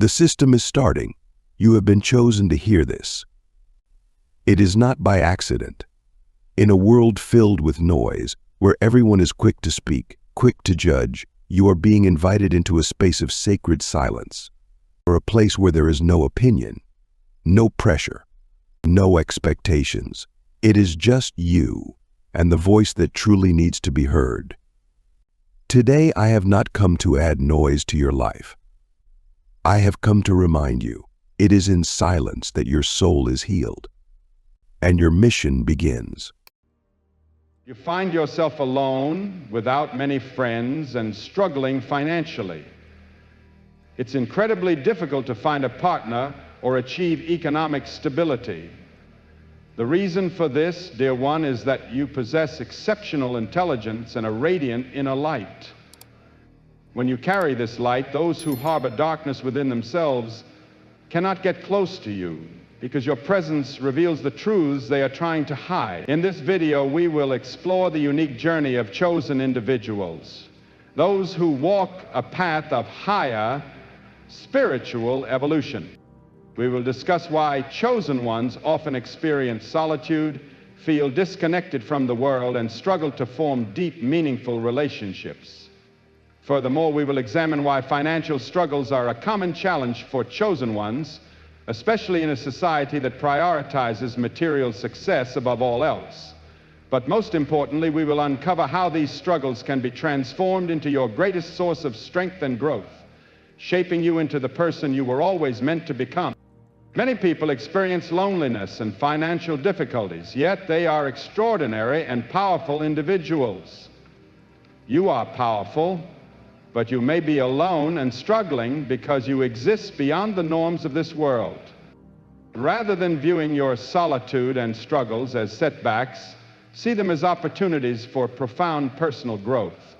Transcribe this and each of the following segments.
The system is starting. You have been chosen to hear this. It is not by accident. In a world filled with noise, where everyone is quick to speak, quick to judge, you are being invited into a space of sacred silence, or a place where there is no opinion, no pressure, no expectations. It is just you and the voice that truly needs to be heard. Today, I have not come to add noise to your life. I have come to remind you, it is in silence that your soul is healed, and your mission begins. You find yourself alone, without many friends, and struggling financially. It's incredibly difficult to find a partner or achieve economic stability. The reason for this, dear one, is that you possess exceptional intelligence and a radiant inner light. When you carry this light, those who harbor darkness within themselves cannot get close to you, because your presence reveals the truths they are trying to hide. In this video, we will explore the unique journey of chosen individuals, those who walk a path of higher spiritual evolution. We will discuss why chosen ones often experience solitude, feel disconnected from the world, and struggle to form deep, meaningful relationships. Furthermore, we will examine why financial struggles are a common challenge for chosen ones, especially in a society that prioritizes material success above all else. But most importantly, we will uncover how these struggles can be transformed into your greatest source of strength and growth, shaping you into the person you were always meant to become. Many people experience loneliness and financial difficulties, yet they are extraordinary and powerful individuals. You are powerful, but you may be alone and struggling because you exist beyond the norms of this world. Rather than viewing your solitude and struggles as setbacks, see them as opportunities for profound personal growth,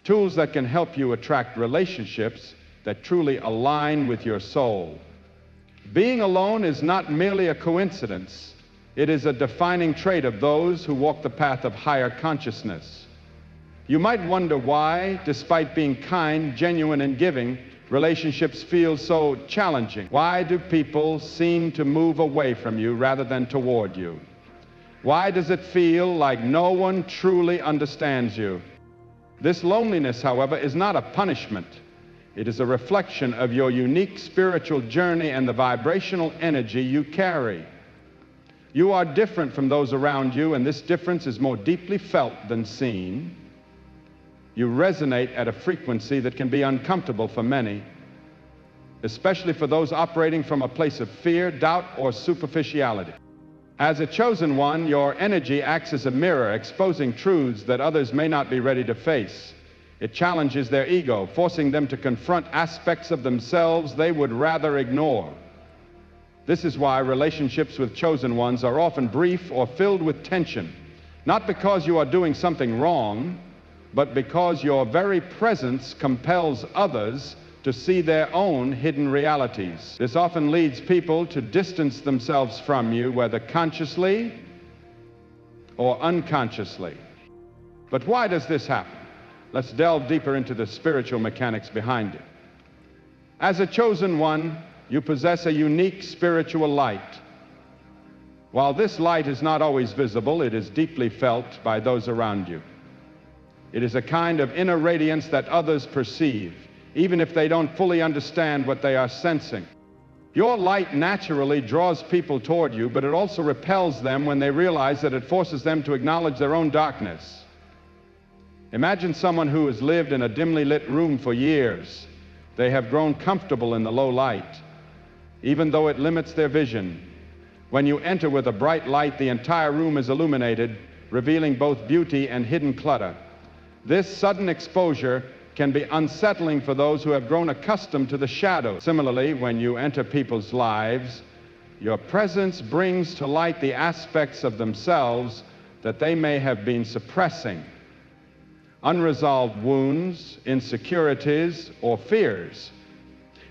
tools that can help you attract relationships that truly align with your soul. Being alone is not merely a coincidence. It is a defining trait of those who walk the path of higher consciousness. You might wonder why, despite being kind, genuine, and giving, relationships feel so challenging. Why do people seem to move away from you rather than toward you? Why does it feel like no one truly understands you? This loneliness, however, is not a punishment. It is a reflection of your unique spiritual journey and the vibrational energy you carry. You are different from those around you, and this difference is more deeply felt than seen. You resonate at a frequency that can be uncomfortable for many, especially for those operating from a place of fear, doubt, or superficiality. As a chosen one, your energy acts as a mirror, exposing truths that others may not be ready to face. It challenges their ego, forcing them to confront aspects of themselves they would rather ignore. This is why relationships with chosen ones are often brief or filled with tension, not because you are doing something wrong, but because your very presence compels others to see their own hidden realities. This often leads people to distance themselves from you, whether consciously or unconsciously. But why does this happen? Let's delve deeper into the spiritual mechanics behind it. As a chosen one, you possess a unique spiritual light. While this light is not always visible, it is deeply felt by those around you. It is a kind of inner radiance that others perceive, even if they don't fully understand what they are sensing. Your light naturally draws people toward you, but it also repels them when they realize that it forces them to acknowledge their own darkness. Imagine someone who has lived in a dimly lit room for years. They have grown comfortable in the low light, even though it limits their vision. When you enter with a bright light, the entire room is illuminated, revealing both beauty and hidden clutter. This sudden exposure can be unsettling for those who have grown accustomed to the shadow. Similarly, when you enter people's lives, your presence brings to light the aspects of themselves that they may have been suppressing. Unresolved wounds, insecurities, or fears.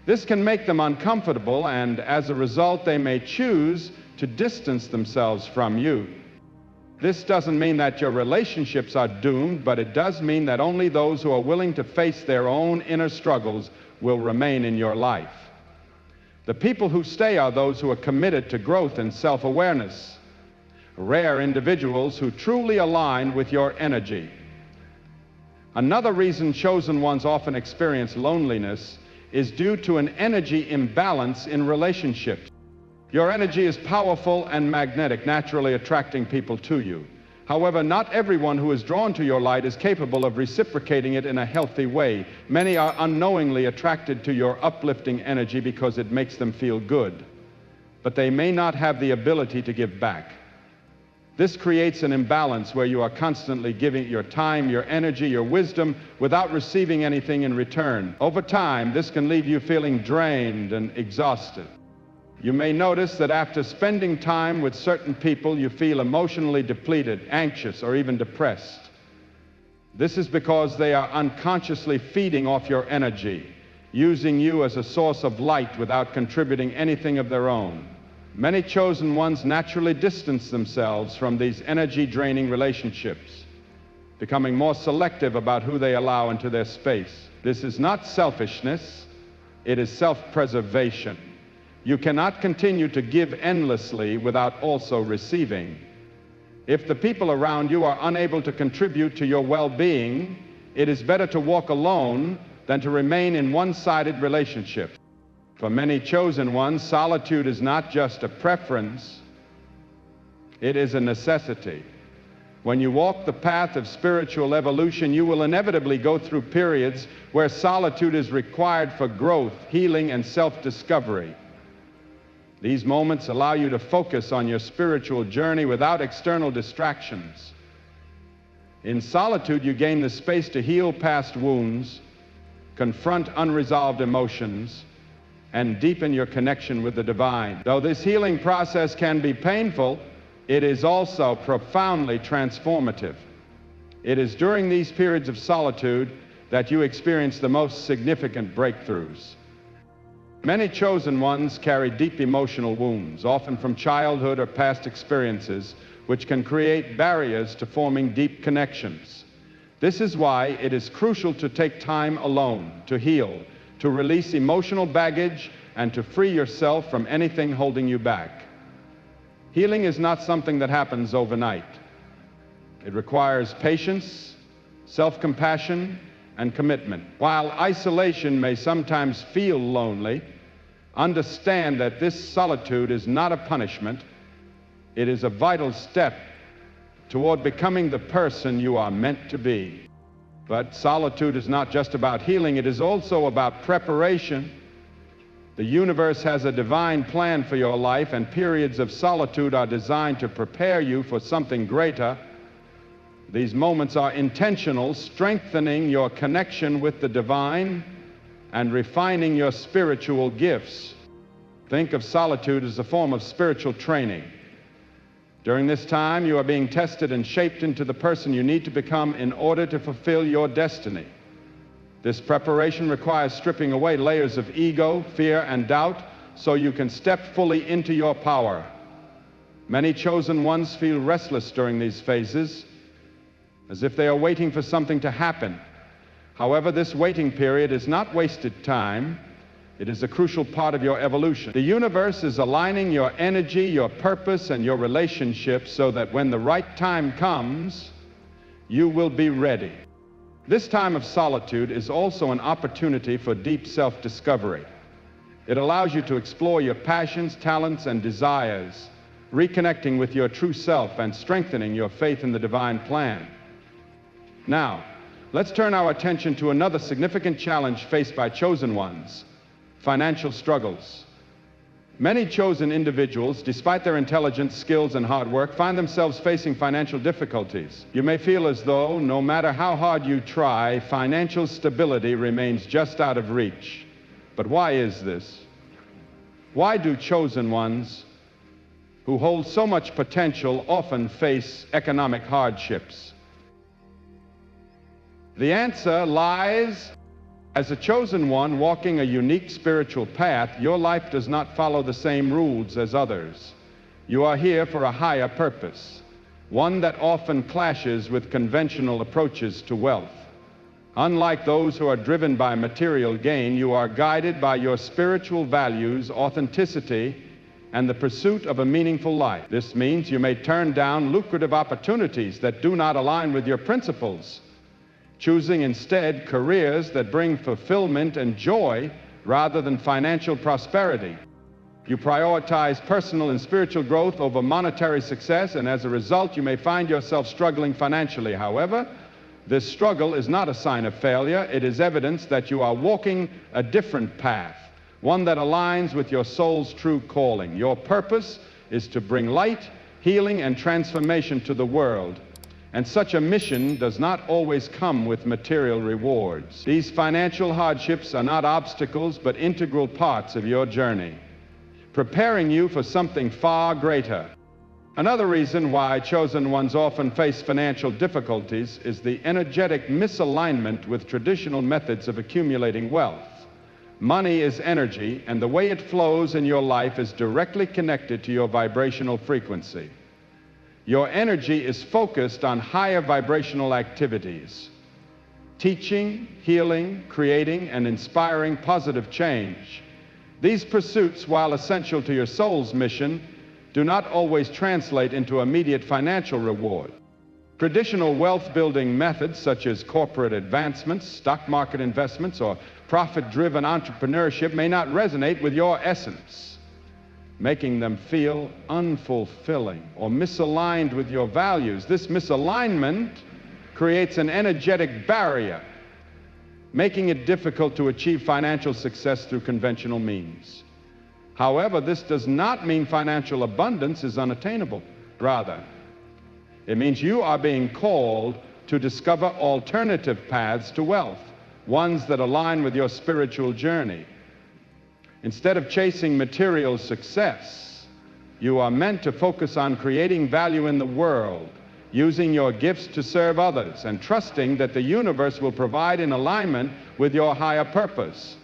This can make them uncomfortable, and as a result, they may choose to distance themselves from you. This doesn't mean that your relationships are doomed, but it does mean that only those who are willing to face their own inner struggles will remain in your life. The people who stay are those who are committed to growth and self-awareness, rare individuals who truly align with your energy. Another reason chosen ones often experience loneliness is due to an energy imbalance in relationships. Your energy is powerful and magnetic, naturally attracting people to you. However, not everyone who is drawn to your light is capable of reciprocating it in a healthy way. Many are unknowingly attracted to your uplifting energy because it makes them feel good, but they may not have the ability to give back. This creates an imbalance where you are constantly giving your time, your energy, your wisdom without receiving anything in return. Over time, this can leave you feeling drained and exhausted. You may notice that after spending time with certain people, you feel emotionally depleted, anxious, or even depressed. This is because they are unconsciously feeding off your energy, using you as a source of light without contributing anything of their own. Many chosen ones naturally distance themselves from these energy-draining relationships, becoming more selective about who they allow into their space. This is not selfishness, it is self-preservation. You cannot continue to give endlessly without also receiving. If the people around you are unable to contribute to your well-being, it is better to walk alone than to remain in one-sided relationships. For many chosen ones, solitude is not just a preference, it is a necessity. When you walk the path of spiritual evolution, you will inevitably go through periods where solitude is required for growth, healing, and self-discovery. These moments allow you to focus on your spiritual journey without external distractions. In solitude, you gain the space to heal past wounds, confront unresolved emotions, and deepen your connection with the divine. Though this healing process can be painful, it is also profoundly transformative. It is during these periods of solitude that you experience the most significant breakthroughs. Many chosen ones carry deep emotional wounds, often from childhood or past experiences, which can create barriers to forming deep connections. This is why it is crucial to take time alone, to heal, to release emotional baggage, and to free yourself from anything holding you back. Healing is not something that happens overnight. It requires patience, self-compassion, and commitment. While isolation may sometimes feel lonely, understand that this solitude is not a punishment. It is a vital step toward becoming the person you are meant to be. But solitude is not just about healing, it is also about preparation. The universe has a divine plan for your life, and periods of solitude are designed to prepare you for something greater. These moments are intentional, strengthening your connection with the divine and refining your spiritual gifts. Think of solitude as a form of spiritual training. During this time, you are being tested and shaped into the person you need to become in order to fulfill your destiny. This preparation requires stripping away layers of ego, fear, and doubt so you can step fully into your power. Many chosen ones feel restless during these phases, as if they are waiting for something to happen. However, this waiting period is not wasted time. It is a crucial part of your evolution. The universe is aligning your energy, your purpose, and your relationships so that when the right time comes, you will be ready. This time of solitude is also an opportunity for deep self-discovery. It allows you to explore your passions, talents, and desires, reconnecting with your true self and strengthening your faith in the divine plan. Now, let's turn our attention to another significant challenge faced by chosen ones: financial struggles. Many chosen individuals, despite their intelligence, skills, and hard work, find themselves facing financial difficulties. You may feel as though, no matter how hard you try, financial stability remains just out of reach. But why is this? Why do chosen ones who hold so much potential often face economic hardships? The answer lies: as a chosen one walking a unique spiritual path, your life does not follow the same rules as others. You are here for a higher purpose, one that often clashes with conventional approaches to wealth. Unlike those who are driven by material gain, you are guided by your spiritual values, authenticity, and the pursuit of a meaningful life. This means you may turn down lucrative opportunities that do not align with your principles, choosing instead careers that bring fulfillment and joy rather than financial prosperity. You prioritize personal and spiritual growth over monetary success, and as a result, you may find yourself struggling financially. However, this struggle is not a sign of failure. It is evidence that you are walking a different path, one that aligns with your soul's true calling. Your purpose is to bring light, healing, and transformation to the world. And such a mission does not always come with material rewards. These financial hardships are not obstacles, but integral parts of your journey, preparing you for something far greater. Another reason why chosen ones often face financial difficulties is the energetic misalignment with traditional methods of accumulating wealth. Money is energy, and the way it flows in your life is directly connected to your vibrational frequency. Your energy is focused on higher vibrational activities, teaching, healing, creating, and inspiring positive change. These pursuits, while essential to your soul's mission, do not always translate into immediate financial reward. Traditional wealth-building methods such as corporate advancements, stock market investments, or profit-driven entrepreneurship may not resonate with your essence, making them feel unfulfilling or misaligned with your values. This misalignment creates an energetic barrier, making it difficult to achieve financial success through conventional means. However, this does not mean financial abundance is unattainable. Rather, it means you are being called to discover alternative paths to wealth, ones that align with your spiritual journey. Instead of chasing material success, you are meant to focus on creating value in the world, using your gifts to serve others, and trusting that the universe will provide in alignment with your higher purpose.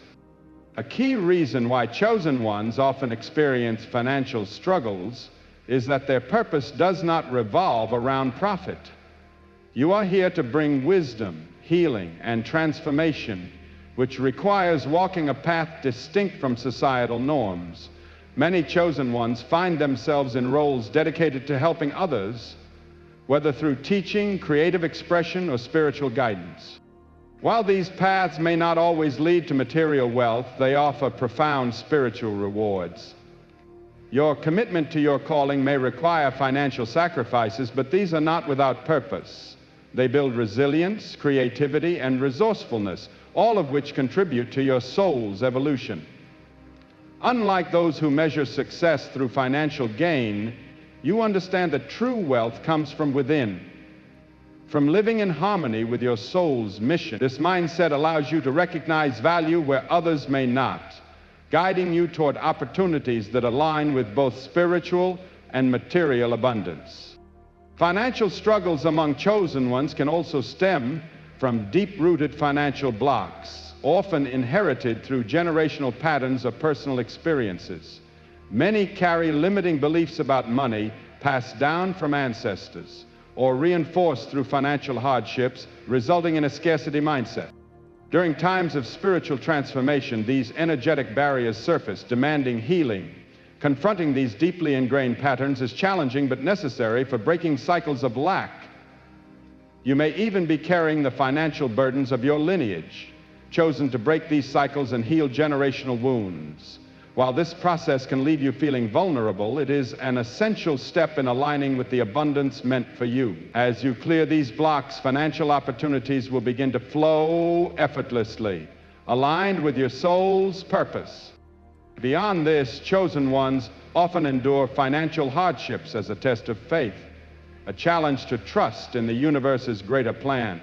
A key reason why chosen ones often experience financial struggles is that their purpose does not revolve around profit. You are here to bring wisdom, healing, and transformation, which requires walking a path distinct from societal norms. Many chosen ones find themselves in roles dedicated to helping others, whether through teaching, creative expression, or spiritual guidance. While these paths may not always lead to material wealth, they offer profound spiritual rewards. Your commitment to your calling may require financial sacrifices, but these are not without purpose. They build resilience, creativity, and resourcefulness, all of which contribute to your soul's evolution. Unlike those who measure success through financial gain, you understand that true wealth comes from within, from living in harmony with your soul's mission. This mindset allows you to recognize value where others may not, guiding you toward opportunities that align with both spiritual and material abundance. Financial struggles among chosen ones can also stem from deep-rooted financial blocks, often inherited through generational patterns or personal experiences. Many carry limiting beliefs about money passed down from ancestors or reinforced through financial hardships, resulting in a scarcity mindset. During times of spiritual transformation, these energetic barriers surface, demanding healing. Confronting these deeply ingrained patterns is challenging but necessary for breaking cycles of lack. You may even be carrying the financial burdens of your lineage, chosen to break these cycles and heal generational wounds. While this process can leave you feeling vulnerable, it is an essential step in aligning with the abundance meant for you. As you clear these blocks, financial opportunities will begin to flow effortlessly, aligned with your soul's purpose. Beyond this, chosen ones often endure financial hardships as a test of faith, a challenge to trust in the universe's greater plan.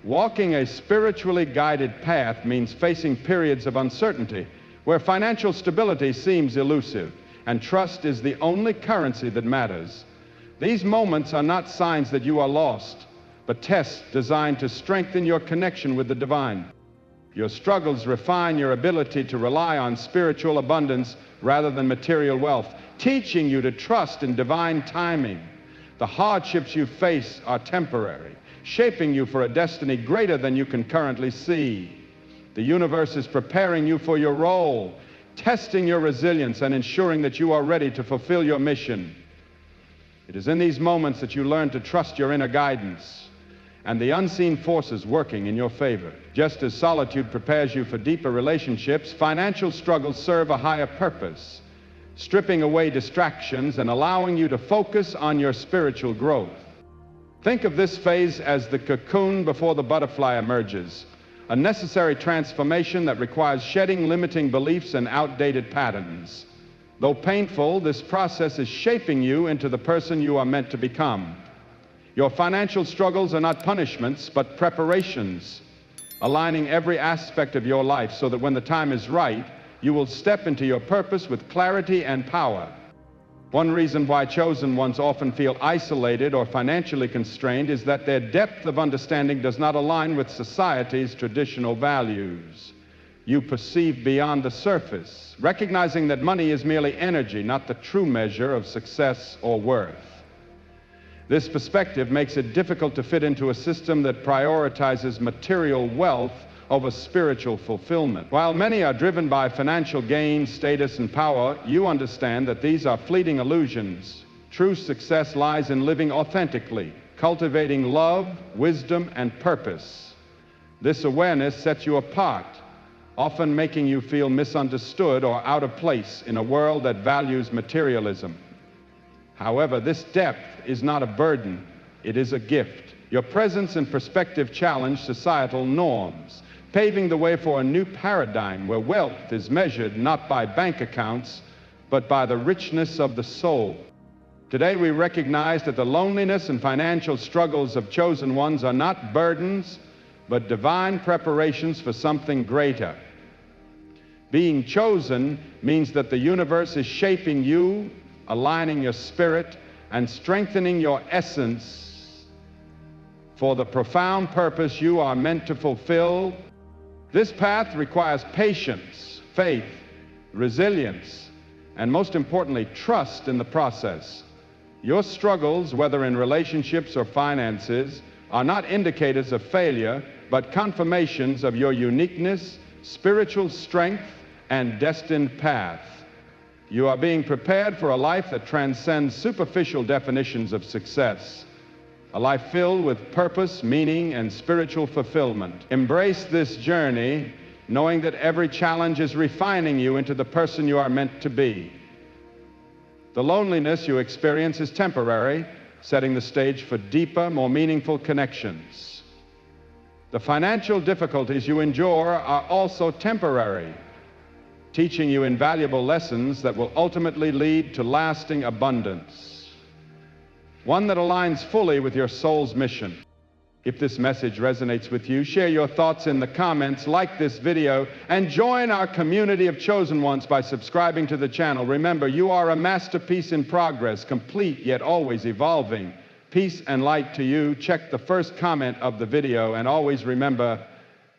Walking a spiritually guided path means facing periods of uncertainty, where financial stability seems elusive and trust is the only currency that matters. These moments are not signs that you are lost, but tests designed to strengthen your connection with the divine. Your struggles refine your ability to rely on spiritual abundance rather than material wealth, teaching you to trust in divine timing. The hardships you face are temporary, shaping you for a destiny greater than you can currently see. The universe is preparing you for your role, testing your resilience and ensuring that you are ready to fulfill your mission. It is in these moments that you learn to trust your inner guidance and the unseen forces working in your favor. Just as solitude prepares you for deeper relationships, financial struggles serve a higher purpose, stripping away distractions and allowing you to focus on your spiritual growth. Think of this phase as the cocoon before the butterfly emerges, a necessary transformation that requires shedding limiting beliefs and outdated patterns. Though painful, this process is shaping you into the person you are meant to become. Your financial struggles are not punishments, but preparations, aligning every aspect of your life so that when the time is right, you will step into your purpose with clarity and power. One reason why chosen ones often feel isolated or financially constrained is that their depth of understanding does not align with society's traditional values. You perceive beyond the surface, recognizing that money is merely energy, not the true measure of success or worth. This perspective makes it difficult to fit into a system that prioritizes material wealth over spiritual fulfillment. While many are driven by financial gain, status, and power, you understand that these are fleeting illusions. True success lies in living authentically, cultivating love, wisdom, and purpose. This awareness sets you apart, often making you feel misunderstood or out of place in a world that values materialism. However, this depth is not a burden, it is a gift. Your presence and perspective challenge societal norms, paving the way for a new paradigm where wealth is measured not by bank accounts, but by the richness of the soul. Today we recognize that the loneliness and financial struggles of chosen ones are not burdens, but divine preparations for something greater. Being chosen means that the universe is shaping you, aligning your spirit, and strengthening your essence for the profound purpose you are meant to fulfill. This path requires patience, faith, resilience, and most importantly, trust in the process. Your struggles, whether in relationships or finances, are not indicators of failure, but confirmations of your uniqueness, spiritual strength, and destined path. You are being prepared for a life that transcends superficial definitions of success, a life filled with purpose, meaning, and spiritual fulfillment. Embrace this journey, knowing that every challenge is refining you into the person you are meant to be. The loneliness you experience is temporary, setting the stage for deeper, more meaningful connections. The financial difficulties you endure are also temporary, teaching you invaluable lessons that will ultimately lead to lasting abundance, one that aligns fully with your soul's mission. If this message resonates with you, share your thoughts in the comments, like this video, and join our community of chosen ones by subscribing to the channel. Remember, you are a masterpiece in progress, complete yet always evolving. Peace and light to you. Check the first comment of the video, and always remember,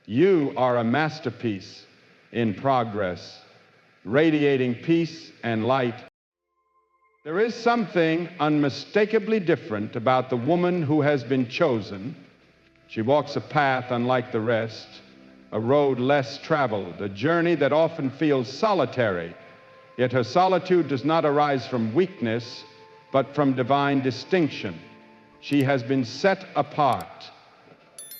you are a masterpiece in progress, radiating peace and light. There is something unmistakably different about the woman who has been chosen. She walks a path unlike the rest, a road less traveled, a journey that often feels solitary. Yet her solitude does not arise from weakness, but from divine distinction. She has been set apart.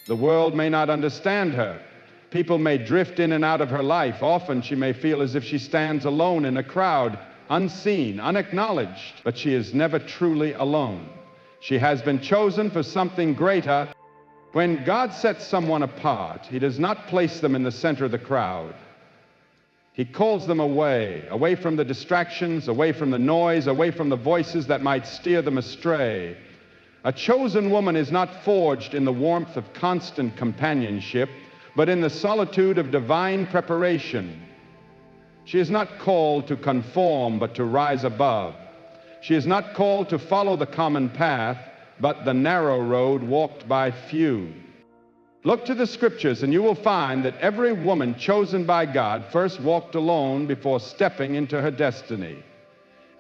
The world may not understand her. People may drift in and out of her life. Often she may feel as if she stands alone in a crowd, unseen, unacknowledged, but she is never truly alone. She has been chosen for something greater. When God sets someone apart, He does not place them in the center of the crowd. He calls them away from the distractions, away from the noise, away from the voices that might steer them astray. A chosen woman is not forged in the warmth of constant companionship, but in the solitude of divine preparation. She is not called to conform, but to rise above. She is not called to follow the common path, but the narrow road walked by few. Look to the scriptures and you will find that every woman chosen by God first walked alone before stepping into her destiny.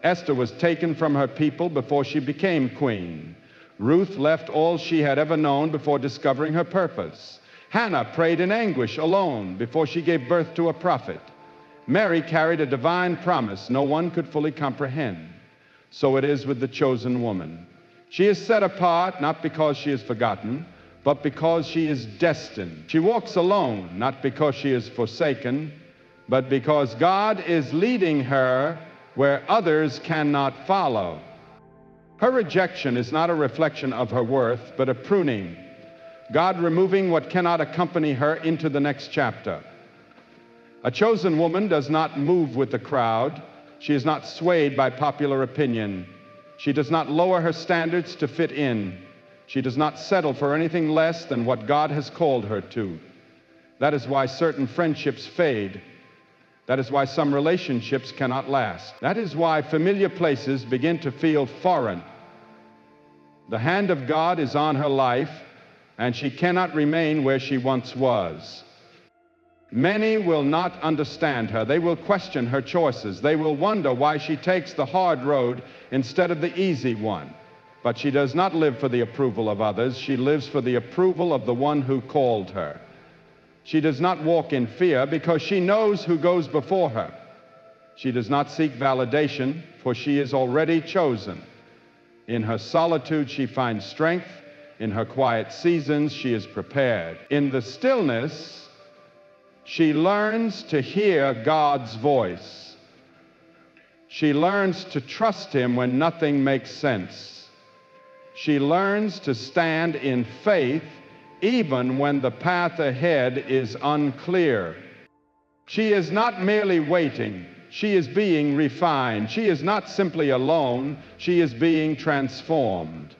Esther was taken from her people before she became queen. Ruth left all she had ever known before discovering her purpose. Hannah prayed in anguish alone before she gave birth to a prophet. Mary carried a divine promise no one could fully comprehend. So it is with the chosen woman. She is set apart not because she is forgotten, but because she is destined. She walks alone, not because she is forsaken, but because God is leading her where others cannot follow. Her rejection is not a reflection of her worth, but a pruning. God removing what cannot accompany her into the next chapter. A chosen woman does not move with the crowd. She is not swayed by popular opinion. She does not lower her standards to fit in. She does not settle for anything less than what God has called her to. That is why certain friendships fade. That is why some relationships cannot last. That is why familiar places begin to feel foreign. The hand of God is on her life, and she cannot remain where she once was. Many will not understand her. They will question her choices. They will wonder why she takes the hard road instead of the easy one. But she does not live for the approval of others. She lives for the approval of the one who called her. She does not walk in fear because she knows who goes before her. She does not seek validation, for she is already chosen. In her solitude, she finds strength. In her quiet seasons, she is prepared. In the stillness, she learns to hear God's voice. She learns to trust Him when nothing makes sense. She learns to stand in faith even when the path ahead is unclear. She is not merely waiting. She is being refined. She is not simply alone. She is being transformed.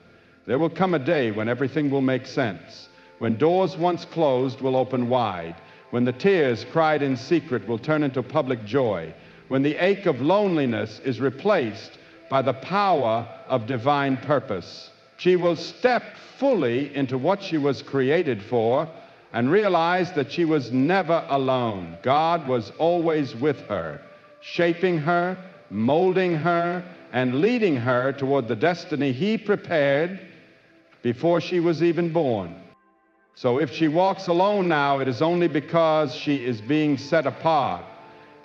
There will come a day when everything will make sense, when doors once closed will open wide, when the tears cried in secret will turn into public joy, when the ache of loneliness is replaced by the power of divine purpose. She will step fully into what she was created for and realize that she was never alone. God was always with her, shaping her, molding her, and leading her toward the destiny He prepared before she was even born. So if she walks alone now, it is only because she is being set apart.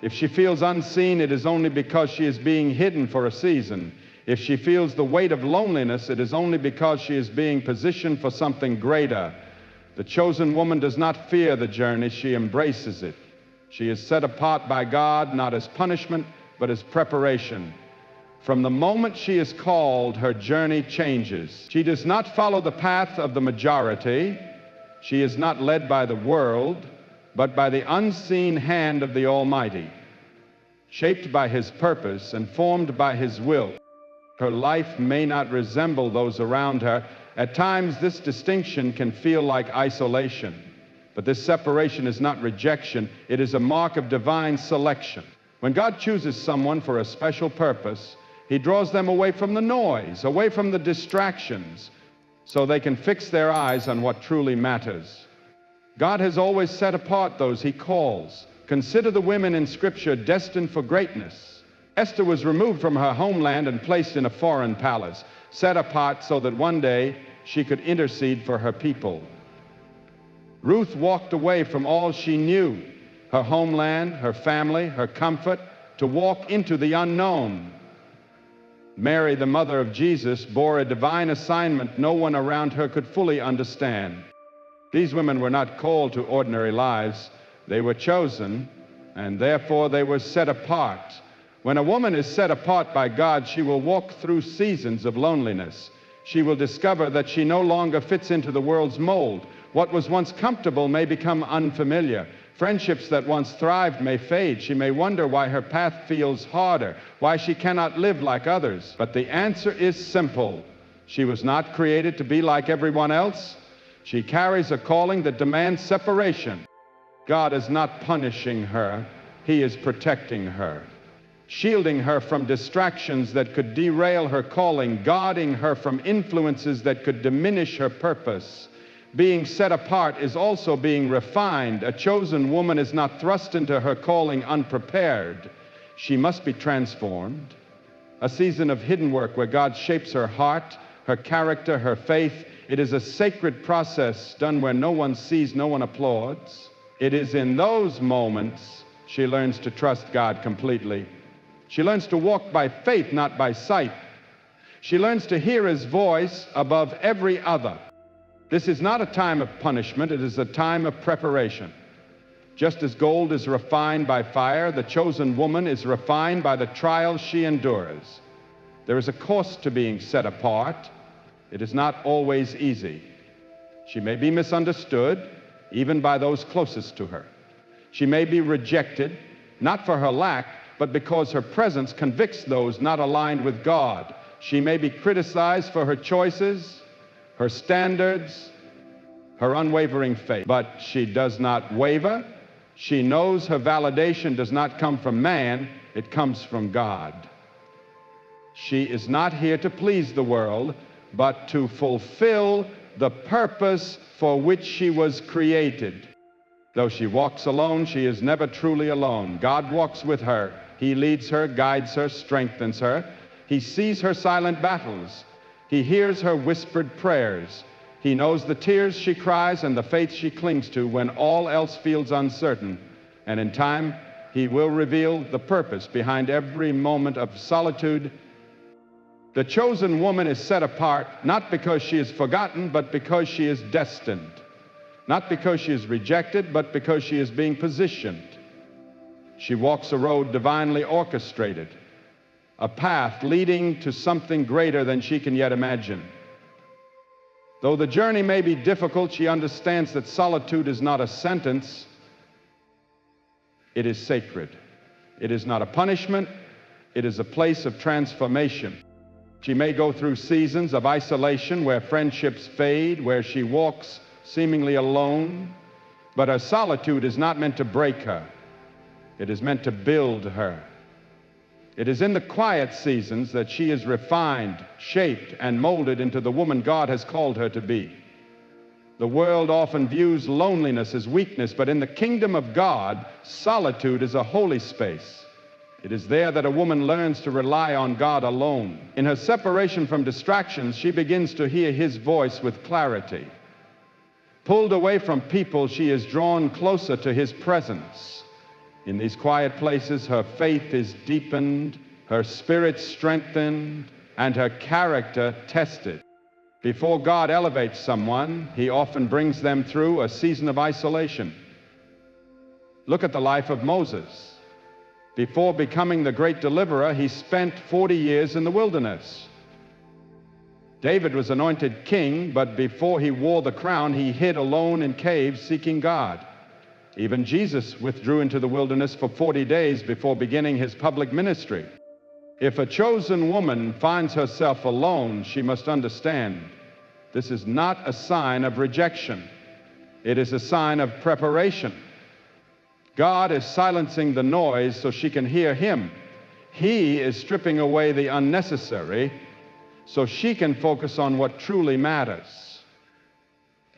If she feels unseen, it is only because she is being hidden for a season. If she feels the weight of loneliness, it is only because she is being positioned for something greater. The chosen woman does not fear the journey, she embraces it. She is set apart by God, not as punishment, but as preparation. From the moment she is called, her journey changes. She does not follow the path of the majority. She is not led by the world, but by the unseen hand of the Almighty, shaped by His purpose and formed by His will. Her life may not resemble those around her. At times, this distinction can feel like isolation. But this separation is not rejection. It is a mark of divine selection. When God chooses someone for a special purpose, He draws them away from the noise, away from the distractions, so they can fix their eyes on what truly matters. God has always set apart those He calls. Consider the women in Scripture destined for greatness. Esther was removed from her homeland and placed in a foreign palace, set apart so that one day she could intercede for her people. Ruth walked away from all she knew, her homeland, her family, her comfort, to walk into the unknown. Mary, the mother of Jesus, bore a divine assignment no one around her could fully understand. These women were not called to ordinary lives. They were chosen, and therefore they were set apart. When a woman is set apart by God, she will walk through seasons of loneliness. She will discover that she no longer fits into the world's mold. What was once comfortable may become unfamiliar. Friendships that once thrived may fade. She may wonder why her path feels harder, why she cannot live like others. But the answer is simple. She was not created to be like everyone else. She carries a calling that demands separation. God is not punishing her. He is protecting her, shielding her from distractions that could derail her calling, guarding her from influences that could diminish her purpose. Being set apart is also being refined. A chosen woman is not thrust into her calling unprepared. She must be transformed. A season of hidden work where God shapes her heart, her character, her faith. It is a sacred process done where no one sees, no one applauds. It is in those moments she learns to trust God completely. She learns to walk by faith, not by sight. She learns to hear His voice above every other. This is not a time of punishment, it is a time of preparation. Just as gold is refined by fire, the chosen woman is refined by the trials she endures. There is a cost to being set apart. It is not always easy. She may be misunderstood, even by those closest to her. She may be rejected, not for her lack, but because her presence convicts those not aligned with God. She may be criticized for her choices, her standards, her unwavering faith. But she does not waver. She knows her validation does not come from man, it comes from God. She is not here to please the world, but to fulfill the purpose for which she was created. Though she walks alone, she is never truly alone. God walks with her. He leads her, guides her, strengthens her. He sees her silent battles. He hears her whispered prayers. He knows the tears she cries and the faith she clings to when all else feels uncertain. And in time, He will reveal the purpose behind every moment of solitude. The chosen woman is set apart not because she is forgotten, but because she is destined. Not because she is rejected, but because she is being positioned. She walks a road divinely orchestrated, a path leading to something greater than she can yet imagine. Though the journey may be difficult, she understands that solitude is not a sentence, it is sacred. It is not a punishment, it is a place of transformation. She may go through seasons of isolation where friendships fade, where she walks seemingly alone, but her solitude is not meant to break her. It is meant to build her. It is in the quiet seasons that she is refined, shaped, and molded into the woman God has called her to be. The world often views loneliness as weakness, but in the kingdom of God, solitude is a holy space. It is there that a woman learns to rely on God alone. In her separation from distractions, she begins to hear His voice with clarity. Pulled away from people, she is drawn closer to His presence. In these quiet places, her faith is deepened, her spirit strengthened, and her character tested. Before God elevates someone, He often brings them through a season of isolation. Look at the life of Moses. Before becoming the great deliverer, he spent 40 years in the wilderness. David was anointed king, but before he wore the crown, he hid alone in caves seeking God. Even Jesus withdrew into the wilderness for 40 days before beginning His public ministry. If a chosen woman finds herself alone, she must understand this is not a sign of rejection. It is a sign of preparation. God is silencing the noise so she can hear Him. He is stripping away the unnecessary so she can focus on what truly matters.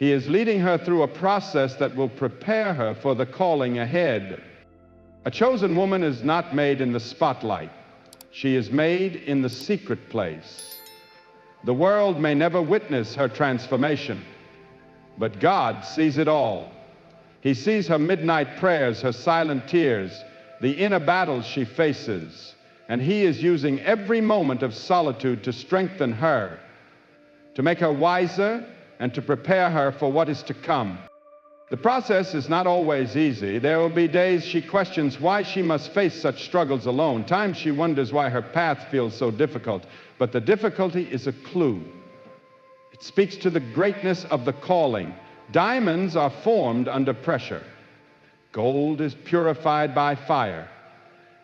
He is leading her through a process that will prepare her for the calling ahead. A chosen woman is not made in the spotlight. She is made in the secret place. The world may never witness her transformation, but God sees it all. He sees her midnight prayers, her silent tears, the inner battles she faces, and He is using every moment of solitude to strengthen her, to make her wiser, and to prepare her for what is to come. The process is not always easy. There will be days she questions why she must face such struggles alone. Times she wonders why her path feels so difficult. But the difficulty is a clue. It speaks to the greatness of the calling. Diamonds are formed under pressure. Gold is purified by fire.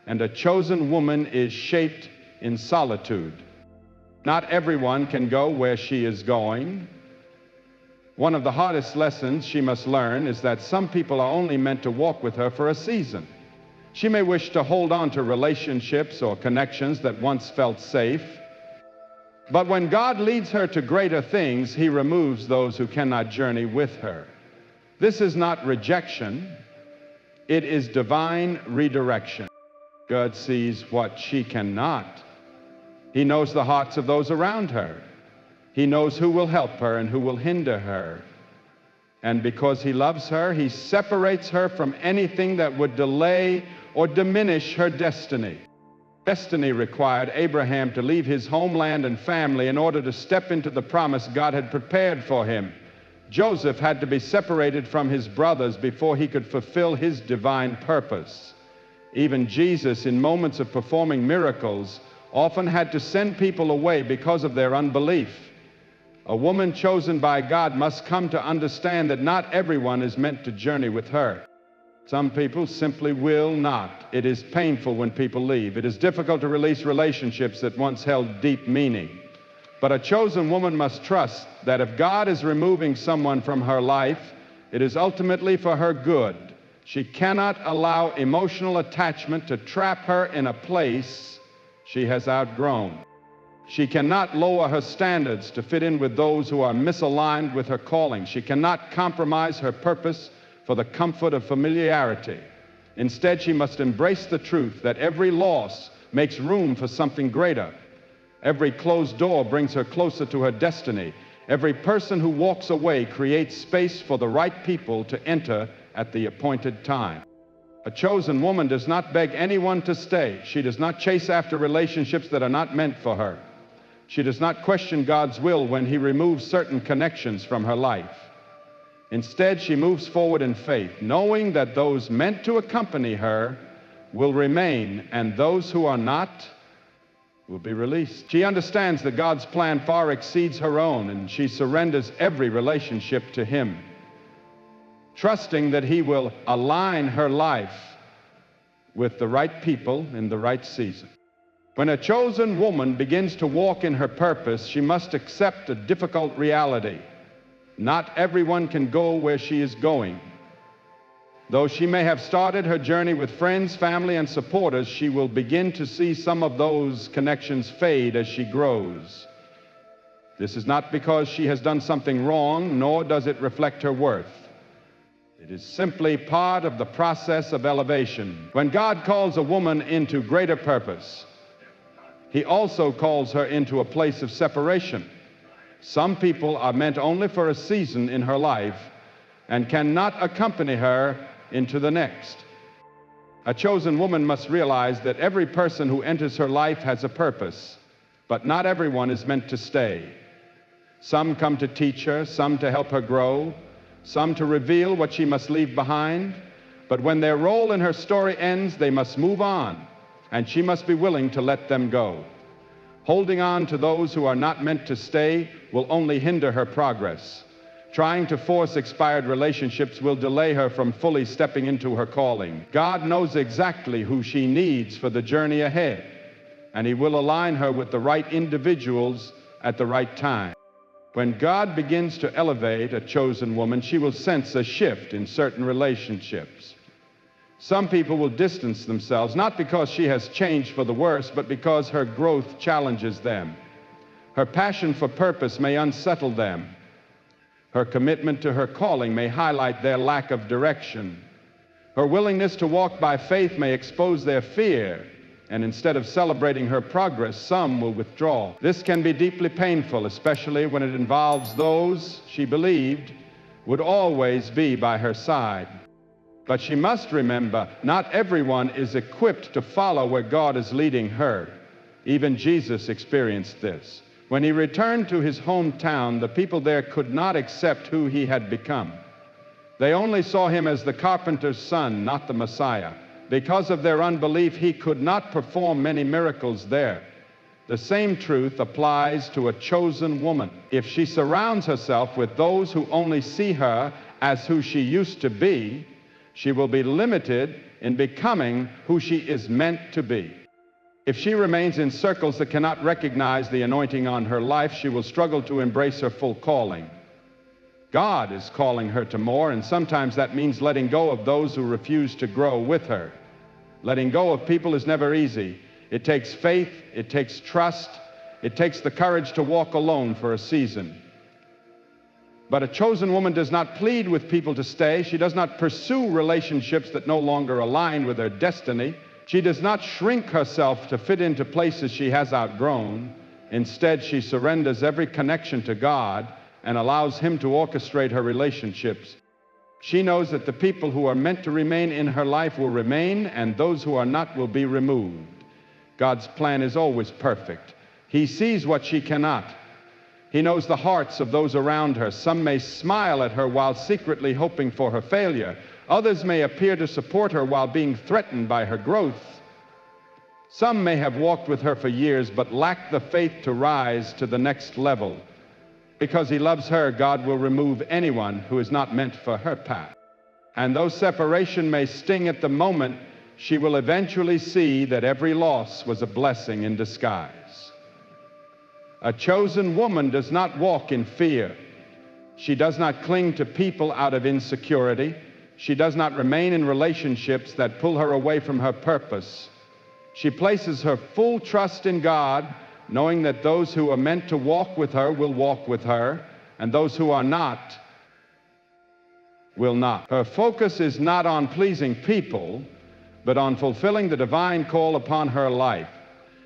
And a chosen woman is shaped in solitude. Not everyone can go where she is going. One of the hardest lessons she must learn is that some people are only meant to walk with her for a season. She may wish to hold on to relationships or connections that once felt safe. But when God leads her to greater things, He removes those who cannot journey with her. This is not rejection. It is divine redirection. God sees what she cannot. He knows the hearts of those around her. He knows who will help her and who will hinder her. And because he loves her, he separates her from anything that would delay or diminish her destiny. Destiny required Abraham to leave his homeland and family in order to step into the promise God had prepared for him. Joseph had to be separated from his brothers before he could fulfill his divine purpose. Even Jesus, in moments of performing miracles, often had to send people away because of their unbelief. A woman chosen by God must come to understand that not everyone is meant to journey with her. Some people simply will not. It is painful when people leave. It is difficult to release relationships that once held deep meaning. But a chosen woman must trust that if God is removing someone from her life, it is ultimately for her good. She cannot allow emotional attachment to trap her in a place she has outgrown. She cannot lower her standards to fit in with those who are misaligned with her calling. She cannot compromise her purpose for the comfort of familiarity. Instead, she must embrace the truth that every loss makes room for something greater. Every closed door brings her closer to her destiny. Every person who walks away creates space for the right people to enter at the appointed time. A chosen woman does not beg anyone to stay. She does not chase after relationships that are not meant for her. She does not question God's will when He removes certain connections from her life. Instead, she moves forward in faith, knowing that those meant to accompany her will remain, and those who are not will be released. She understands that God's plan far exceeds her own, and she surrenders every relationship to Him, trusting that He will align her life with the right people in the right season. When a chosen woman begins to walk in her purpose, she must accept a difficult reality. Not everyone can go where she is going. Though she may have started her journey with friends, family, and supporters, she will begin to see some of those connections fade as she grows. This is not because she has done something wrong, nor does it reflect her worth. It is simply part of the process of elevation. When God calls a woman into greater purpose, He also calls her into a place of separation. Some people are meant only for a season in her life and cannot accompany her into the next. A chosen woman must realize that every person who enters her life has a purpose, but not everyone is meant to stay. Some come to teach her, some to help her grow, some to reveal what she must leave behind, but when their role in her story ends, they must move on, and she must be willing to let them go. Holding on to those who are not meant to stay will only hinder her progress. Trying to force expired relationships will delay her from fully stepping into her calling. God knows exactly who she needs for the journey ahead, and He will align her with the right individuals at the right time. When God begins to elevate a chosen woman, she will sense a shift in certain relationships. Some people will distance themselves, not because she has changed for the worse, but because her growth challenges them. Her passion for purpose may unsettle them. Her commitment to her calling may highlight their lack of direction. Her willingness to walk by faith may expose their fear, and instead of celebrating her progress, some will withdraw. This can be deeply painful, especially when it involves those she believed would always be by her side. But she must remember, not everyone is equipped to follow where God is leading her. Even Jesus experienced this. When He returned to His hometown, the people there could not accept who He had become. They only saw Him as the carpenter's son, not the Messiah. Because of their unbelief, He could not perform many miracles there. The same truth applies to a chosen woman. If she surrounds herself with those who only see her as who she used to be, she will be limited in becoming who she is meant to be. If she remains in circles that cannot recognize the anointing on her life, she will struggle to embrace her full calling. God is calling her to more, and sometimes that means letting go of those who refuse to grow with her. Letting go of people is never easy. It takes faith, it takes trust, it takes the courage to walk alone for a season. But a chosen woman does not plead with people to stay. She does not pursue relationships that no longer align with her destiny. She does not shrink herself to fit into places she has outgrown. Instead, she surrenders every connection to God and allows Him to orchestrate her relationships. She knows that the people who are meant to remain in her life will remain, and those who are not will be removed. God's plan is always perfect. He sees what she cannot. He knows the hearts of those around her. Some may smile at her while secretly hoping for her failure. Others may appear to support her while being threatened by her growth. Some may have walked with her for years but lack the faith to rise to the next level. Because He loves her, God will remove anyone who is not meant for her path. And though separation may sting at the moment, she will eventually see that every loss was a blessing in disguise. A chosen woman does not walk in fear. She does not cling to people out of insecurity. She does not remain in relationships that pull her away from her purpose. She places her full trust in God, knowing that those who are meant to walk with her will walk with her, and those who are not will not. Her focus is not on pleasing people, but on fulfilling the divine call upon her life.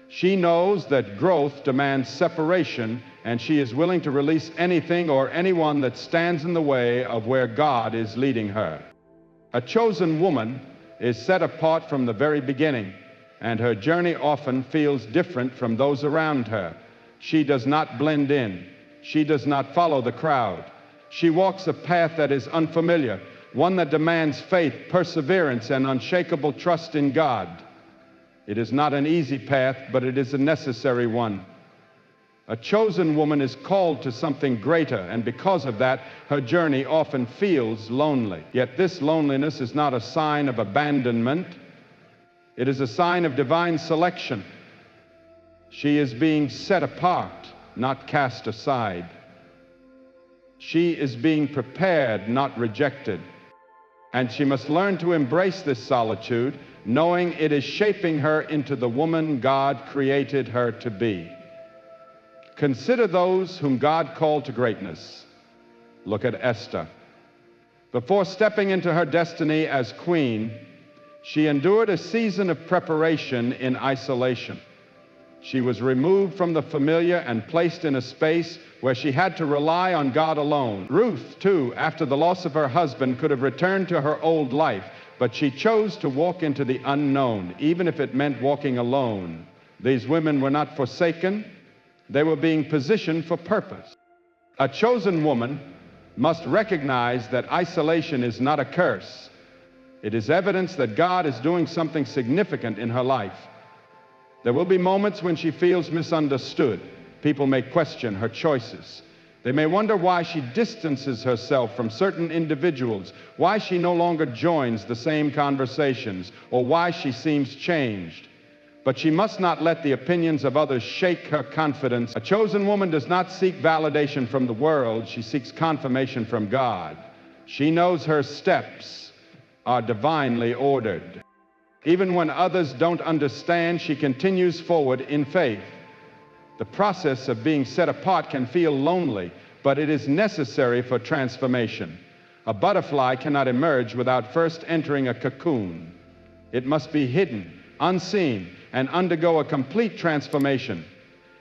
She knows that growth demands separation, and she is willing to release anything or anyone that stands in the way of where God is leading her. A chosen woman is set apart from the very beginning, and her journey often feels different from those around her. She does not blend in. She does not follow the crowd. She walks a path that is unfamiliar, one that demands faith, perseverance, and unshakable trust in God. It is not an easy path, but it is a necessary one. A chosen woman is called to something greater, and because of that, her journey often feels lonely. Yet this loneliness is not a sign of abandonment. It is a sign of divine selection. She is being set apart, not cast aside. She is being prepared, not rejected. And she must learn to embrace this solitude, knowing it is shaping her into the woman God created her to be. Consider those whom God called to greatness. Look at Esther. Before stepping into her destiny as queen, she endured a season of preparation in isolation. She was removed from the familiar and placed in a space where she had to rely on God alone. Ruth, too, after the loss of her husband, could have returned to her old life, but she chose to walk into the unknown, even if it meant walking alone. These women were not forsaken. They were being positioned for purpose. A chosen woman must recognize that isolation is not a curse. It is evidence that God is doing something significant in her life. There will be moments when she feels misunderstood. People may question her choices. They may wonder why she distances herself from certain individuals, why she no longer joins the same conversations, or why she seems changed. But she must not let the opinions of others shake her confidence. A chosen woman does not seek validation from the world. She seeks confirmation from God. She knows her steps are divinely ordered. Even when others don't understand, she continues forward in faith. The process of being set apart can feel lonely, but it is necessary for transformation. A butterfly cannot emerge without first entering a cocoon. It must be hidden, unseen, and undergo a complete transformation.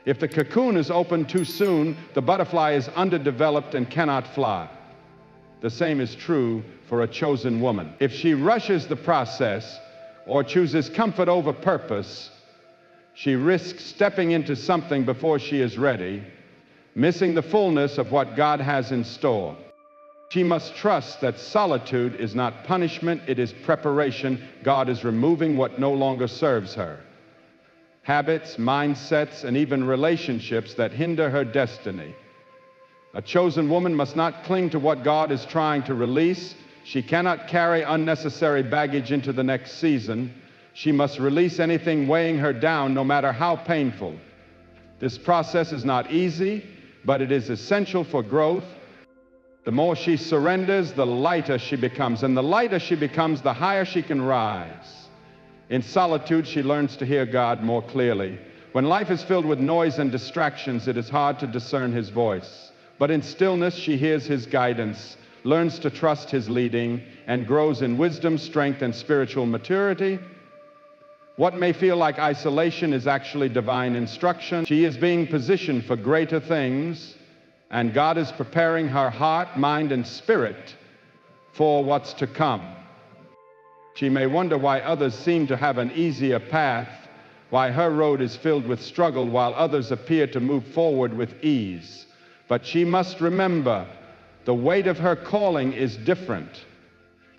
If the cocoon is opened too soon, the butterfly is underdeveloped and cannot fly. The same is true for a chosen woman. If she rushes the process or chooses comfort over purpose, she risks stepping into something before she is ready, missing the fullness of what God has in store. She must trust that solitude is not punishment, it is preparation. God is removing what no longer serves her. Habits, mindsets, and even relationships that hinder her destiny. A chosen woman must not cling to what God is trying to release. She cannot carry unnecessary baggage into the next season. She must release anything weighing her down, no matter how painful. This process is not easy, but it is essential for growth. The more she surrenders, the lighter she becomes, and the lighter she becomes, the higher she can rise. In solitude, she learns to hear God more clearly. When life is filled with noise and distractions, it is hard to discern His voice. But in stillness, she hears His guidance, learns to trust His leading, and grows in wisdom, strength, and spiritual maturity. What may feel like isolation is actually divine instruction. She is being positioned for greater things, and God is preparing her heart, mind, and spirit for what's to come. She may wonder why others seem to have an easier path, why her road is filled with struggle while others appear to move forward with ease. But she must remember the weight of her calling is different.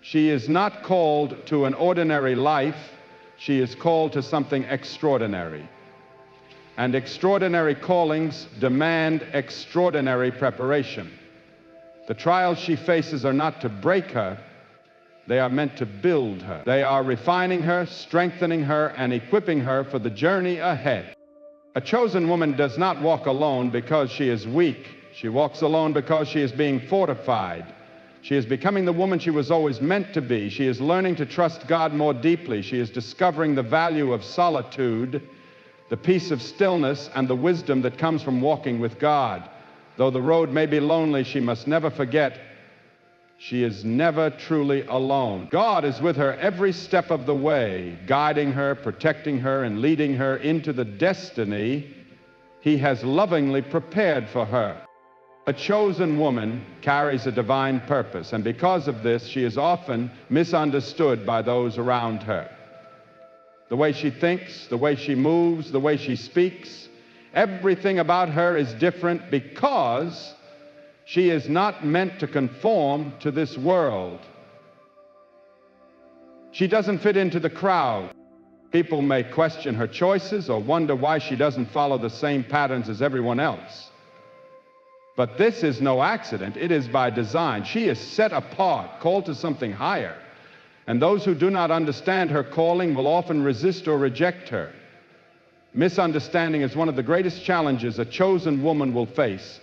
She is not called to an ordinary life. She is called to something extraordinary. And extraordinary callings demand extraordinary preparation. The trials she faces are not to break her, they are meant to build her. They are refining her, strengthening her, and equipping her for the journey ahead. A chosen woman does not walk alone because she is weak. She walks alone because she is being fortified. She is becoming the woman she was always meant to be. She is learning to trust God more deeply. She is discovering the value of solitude, the peace of stillness, and the wisdom that comes from walking with God. Though the road may be lonely, she must never forget she is never truly alone. God is with her every step of the way, guiding her, protecting her, and leading her into the destiny He has lovingly prepared for her. A chosen woman carries a divine purpose, and because of this, she is often misunderstood by those around her. The way she thinks, the way she moves, the way she speaks, everything about her is different because she is not meant to conform to this world. She doesn't fit into the crowd. People may question her choices or wonder why she doesn't follow the same patterns as everyone else. But this is no accident. It is by design. She is set apart, called to something higher. And those who do not understand her calling will often resist or reject her. Misunderstanding is one of the greatest challenges a chosen woman will face.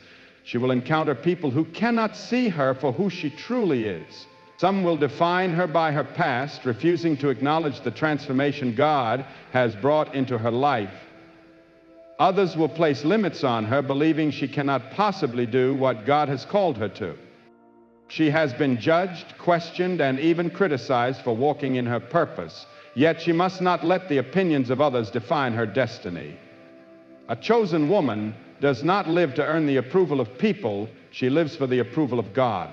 She will encounter people who cannot see her for who she truly is. Some will define her by her past, refusing to acknowledge the transformation God has brought into her life. Others will place limits on her, believing she cannot possibly do what God has called her to. She has been judged, questioned, and even criticized for walking in her purpose. Yet she must not let the opinions of others define her destiny. A chosen woman does not live to earn the approval of people. She lives for the approval of God.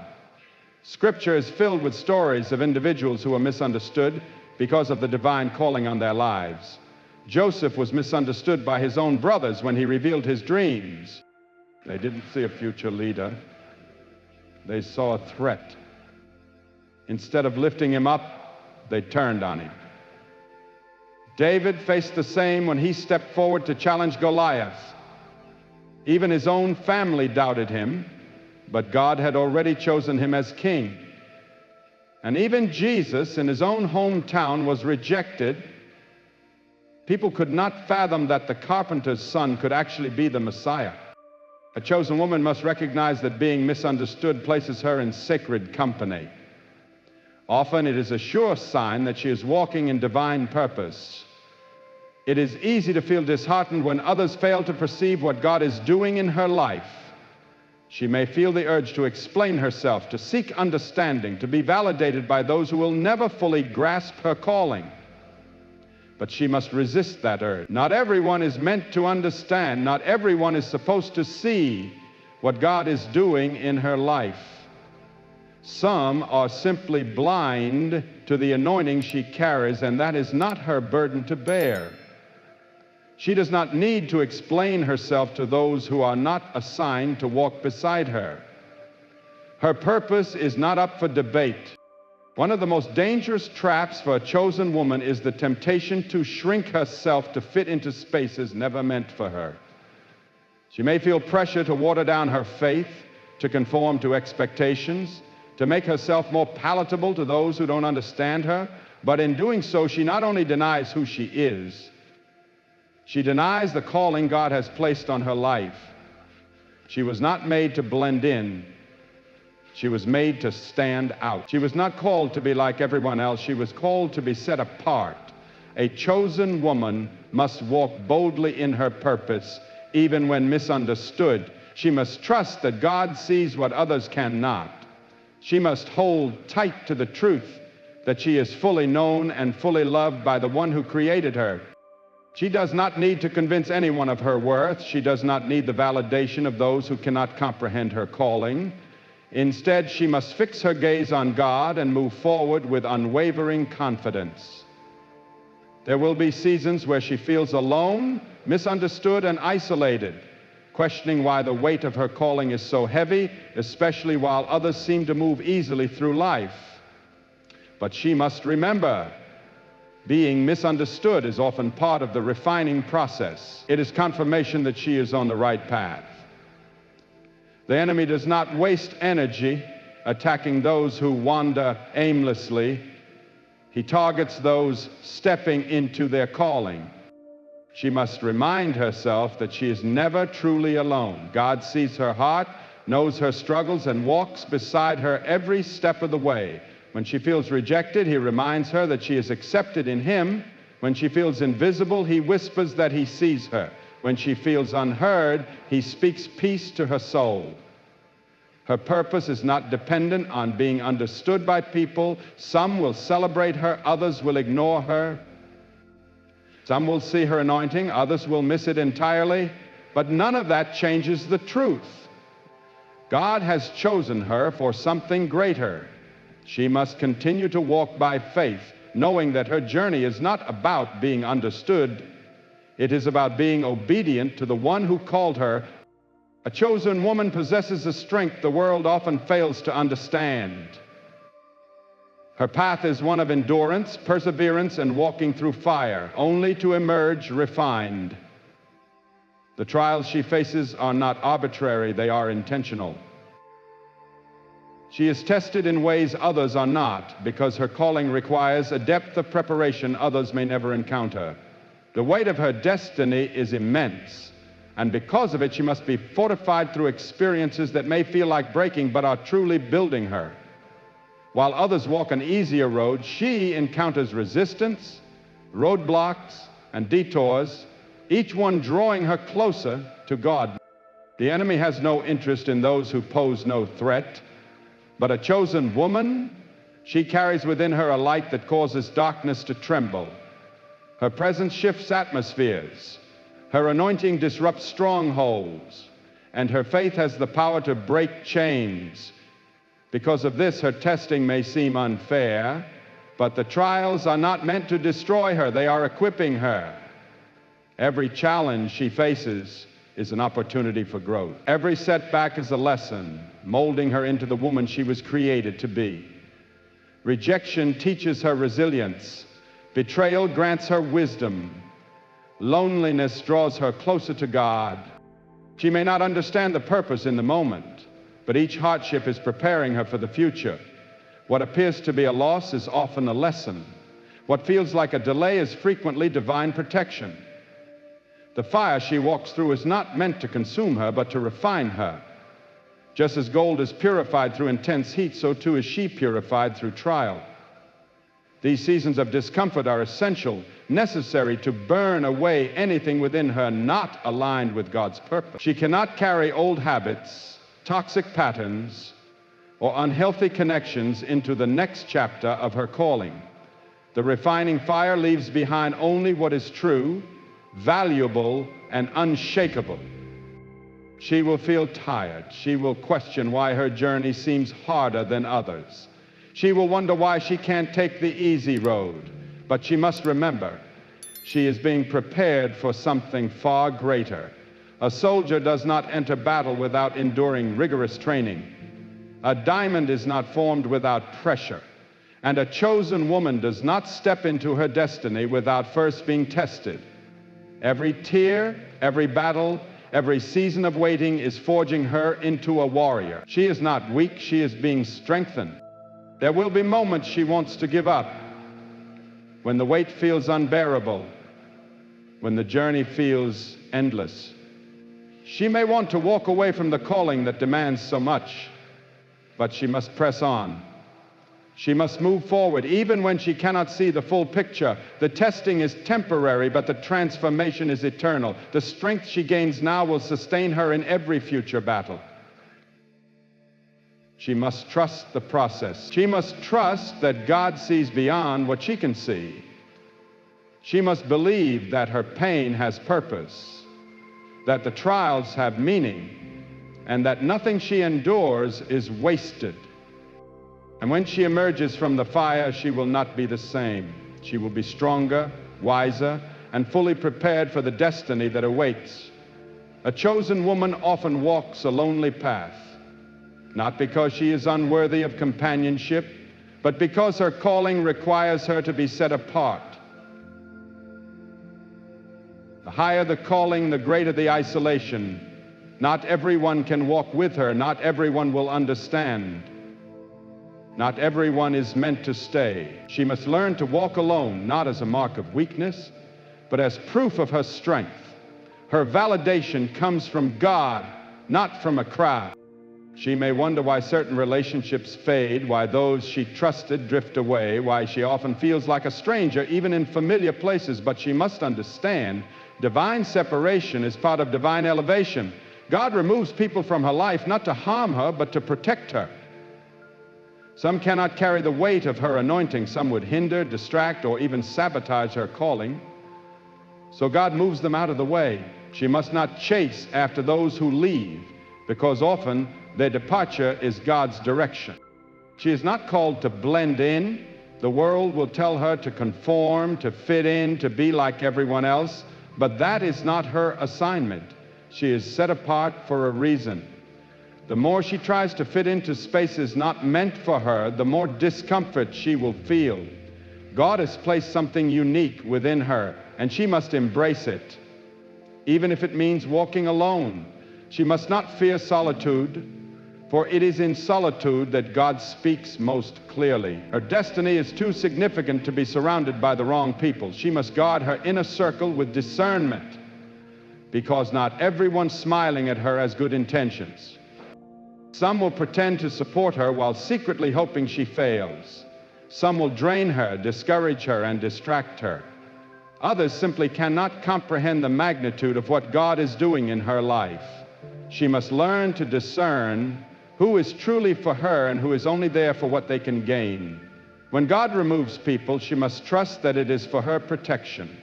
Scripture is filled with stories of individuals who were misunderstood because of the divine calling on their lives. Joseph was misunderstood by his own brothers when he revealed his dreams. They didn't see a future leader. They saw a threat. Instead of lifting him up, they turned on him. David faced the same when he stepped forward to challenge Goliath. Even his own family doubted him, but God had already chosen him as king. And even Jesus, in his own hometown, was rejected. People could not fathom that the carpenter's son could actually be the Messiah. A chosen woman must recognize that being misunderstood places her in sacred company. Often it is a sure sign that she is walking in divine purpose. It is easy to feel disheartened when others fail to perceive what God is doing in her life. She may feel the urge to explain herself, to seek understanding, to be validated by those who will never fully grasp her calling. But she must resist that urge. Not everyone is meant to understand. Not everyone is supposed to see what God is doing in her life. Some are simply blind to the anointing she carries, and that is not her burden to bear. She does not need to explain herself to those who are not assigned to walk beside her. Her purpose is not up for debate. One of the most dangerous traps for a chosen woman is the temptation to shrink herself to fit into spaces never meant for her. She may feel pressure to water down her faith, to conform to expectations, to make herself more palatable to those who don't understand her, but in doing so, she not only denies who she is, she denies the calling God has placed on her life. She was not made to blend in. She was made to stand out. She was not called to be like everyone else. She was called to be set apart. A chosen woman must walk boldly in her purpose, even when misunderstood. She must trust that God sees what others cannot. She must hold tight to the truth that she is fully known and fully loved by the one who created her. She does not need to convince anyone of her worth. She does not need the validation of those who cannot comprehend her calling. Instead, she must fix her gaze on God and move forward with unwavering confidence. There will be seasons where she feels alone, misunderstood, and isolated, questioning why the weight of her calling is so heavy, especially while others seem to move easily through life. But she must remember, being misunderstood is often part of the refining process. It is confirmation that she is on the right path. The enemy does not waste energy attacking those who wander aimlessly. He targets those stepping into their calling. She must remind herself that she is never truly alone. God sees her heart, knows her struggles, and walks beside her every step of the way. When she feels rejected, he reminds her that she is accepted in him. When she feels invisible, he whispers that he sees her. When she feels unheard, he speaks peace to her soul. Her purpose is not dependent on being understood by people. Some will celebrate her, others will ignore her. Some will see her anointing, others will miss it entirely. But none of that changes the truth. God has chosen her for something greater. She must continue to walk by faith, knowing that her journey is not about being understood. It is about being obedient to the one who called her. A chosen woman possesses a strength the world often fails to understand. Her path is one of endurance, perseverance, and walking through fire, only to emerge refined. The trials she faces are not arbitrary, they are intentional. She is tested in ways others are not, because her calling requires a depth of preparation others may never encounter. The weight of her destiny is immense, and because of it, she must be fortified through experiences that may feel like breaking, but are truly building her. While others walk an easier road, she encounters resistance, roadblocks, and detours, each one drawing her closer to God. The enemy has no interest in those who pose no threat. But a chosen woman, she carries within her a light that causes darkness to tremble. Her presence shifts atmospheres. Her anointing disrupts strongholds. And her faith has the power to break chains. Because of this, her testing may seem unfair, but the trials are not meant to destroy her. They are equipping her. Every challenge she faces is an opportunity for growth. Every setback is a lesson, molding her into the woman she was created to be. Rejection teaches her resilience. Betrayal grants her wisdom. Loneliness draws her closer to God. She may not understand the purpose in the moment, but each hardship is preparing her for the future. What appears to be a loss is often a lesson. What feels like a delay is frequently divine protection. The fire she walks through is not meant to consume her, but to refine her. Just as gold is purified through intense heat, so too is she purified through trial. These seasons of discomfort are essential, necessary to burn away anything within her not aligned with God's purpose. She cannot carry old habits, toxic patterns, or unhealthy connections into the next chapter of her calling. The refining fire leaves behind only what is true, valuable, and unshakable. She will feel tired. She will question why her journey seems harder than others. She will wonder why she can't take the easy road. But she must remember, she is being prepared for something far greater. A soldier does not enter battle without enduring rigorous training. A diamond is not formed without pressure. And a chosen woman does not step into her destiny without first being tested. Every tear, every battle, every season of waiting is forging her into a warrior. She is not weak, she is being strengthened. There will be moments she wants to give up, when the weight feels unbearable, when the journey feels endless. She may want to walk away from the calling that demands so much, but she must press on. She must move forward, even when she cannot see the full picture. The testing is temporary, but the transformation is eternal. The strength she gains now will sustain her in every future battle. She must trust the process. She must trust that God sees beyond what she can see. She must believe that her pain has purpose, that the trials have meaning, and that nothing she endures is wasted. And when she emerges from the fire, she will not be the same. She will be stronger, wiser, and fully prepared for the destiny that awaits. A chosen woman often walks a lonely path, not because she is unworthy of companionship, but because her calling requires her to be set apart. The higher the calling, the greater the isolation. Not everyone can walk with her. Not everyone will understand. Not everyone is meant to stay. She must learn to walk alone, not as a mark of weakness, but as proof of her strength. Her validation comes from God, not from a crowd. She may wonder why certain relationships fade, why those she trusted drift away, why she often feels like a stranger, even in familiar places, but she must understand divine separation is part of divine elevation. God removes people from her life not to harm her, but to protect her. Some cannot carry the weight of her anointing. Some would hinder, distract, or even sabotage her calling. So God moves them out of the way. She must not chase after those who leave, because often their departure is God's direction. She is not called to blend in. The world will tell her to conform, to fit in, to be like everyone else, but that is not her assignment. She is set apart for a reason. The more she tries to fit into spaces not meant for her, the more discomfort she will feel. God has placed something unique within her, and she must embrace it, even if it means walking alone. She must not fear solitude, for it is in solitude that God speaks most clearly. Her destiny is too significant to be surrounded by the wrong people. She must guard her inner circle with discernment, because not everyone smiling at her has good intentions. Some will pretend to support her while secretly hoping she fails. Some will drain her, discourage her, and distract her. Others simply cannot comprehend the magnitude of what God is doing in her life. She must learn to discern who is truly for her and who is only there for what they can gain. When God removes people, she must trust that it is for her protection.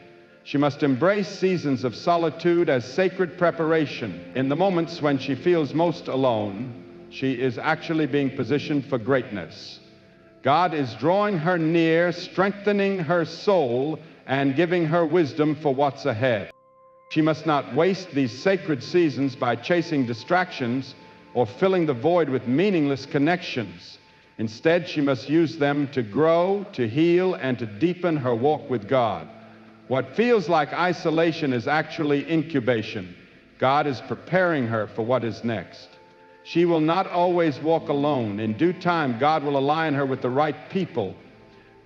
She must embrace seasons of solitude as sacred preparation. In the moments when she feels most alone, she is actually being positioned for greatness. God is drawing her near, strengthening her soul, and giving her wisdom for what's ahead. She must not waste these sacred seasons by chasing distractions or filling the void with meaningless connections. Instead, she must use them to grow, to heal, and to deepen her walk with God. What feels like isolation is actually incubation. God is preparing her for what is next. She will not always walk alone. In due time, God will align her with the right people,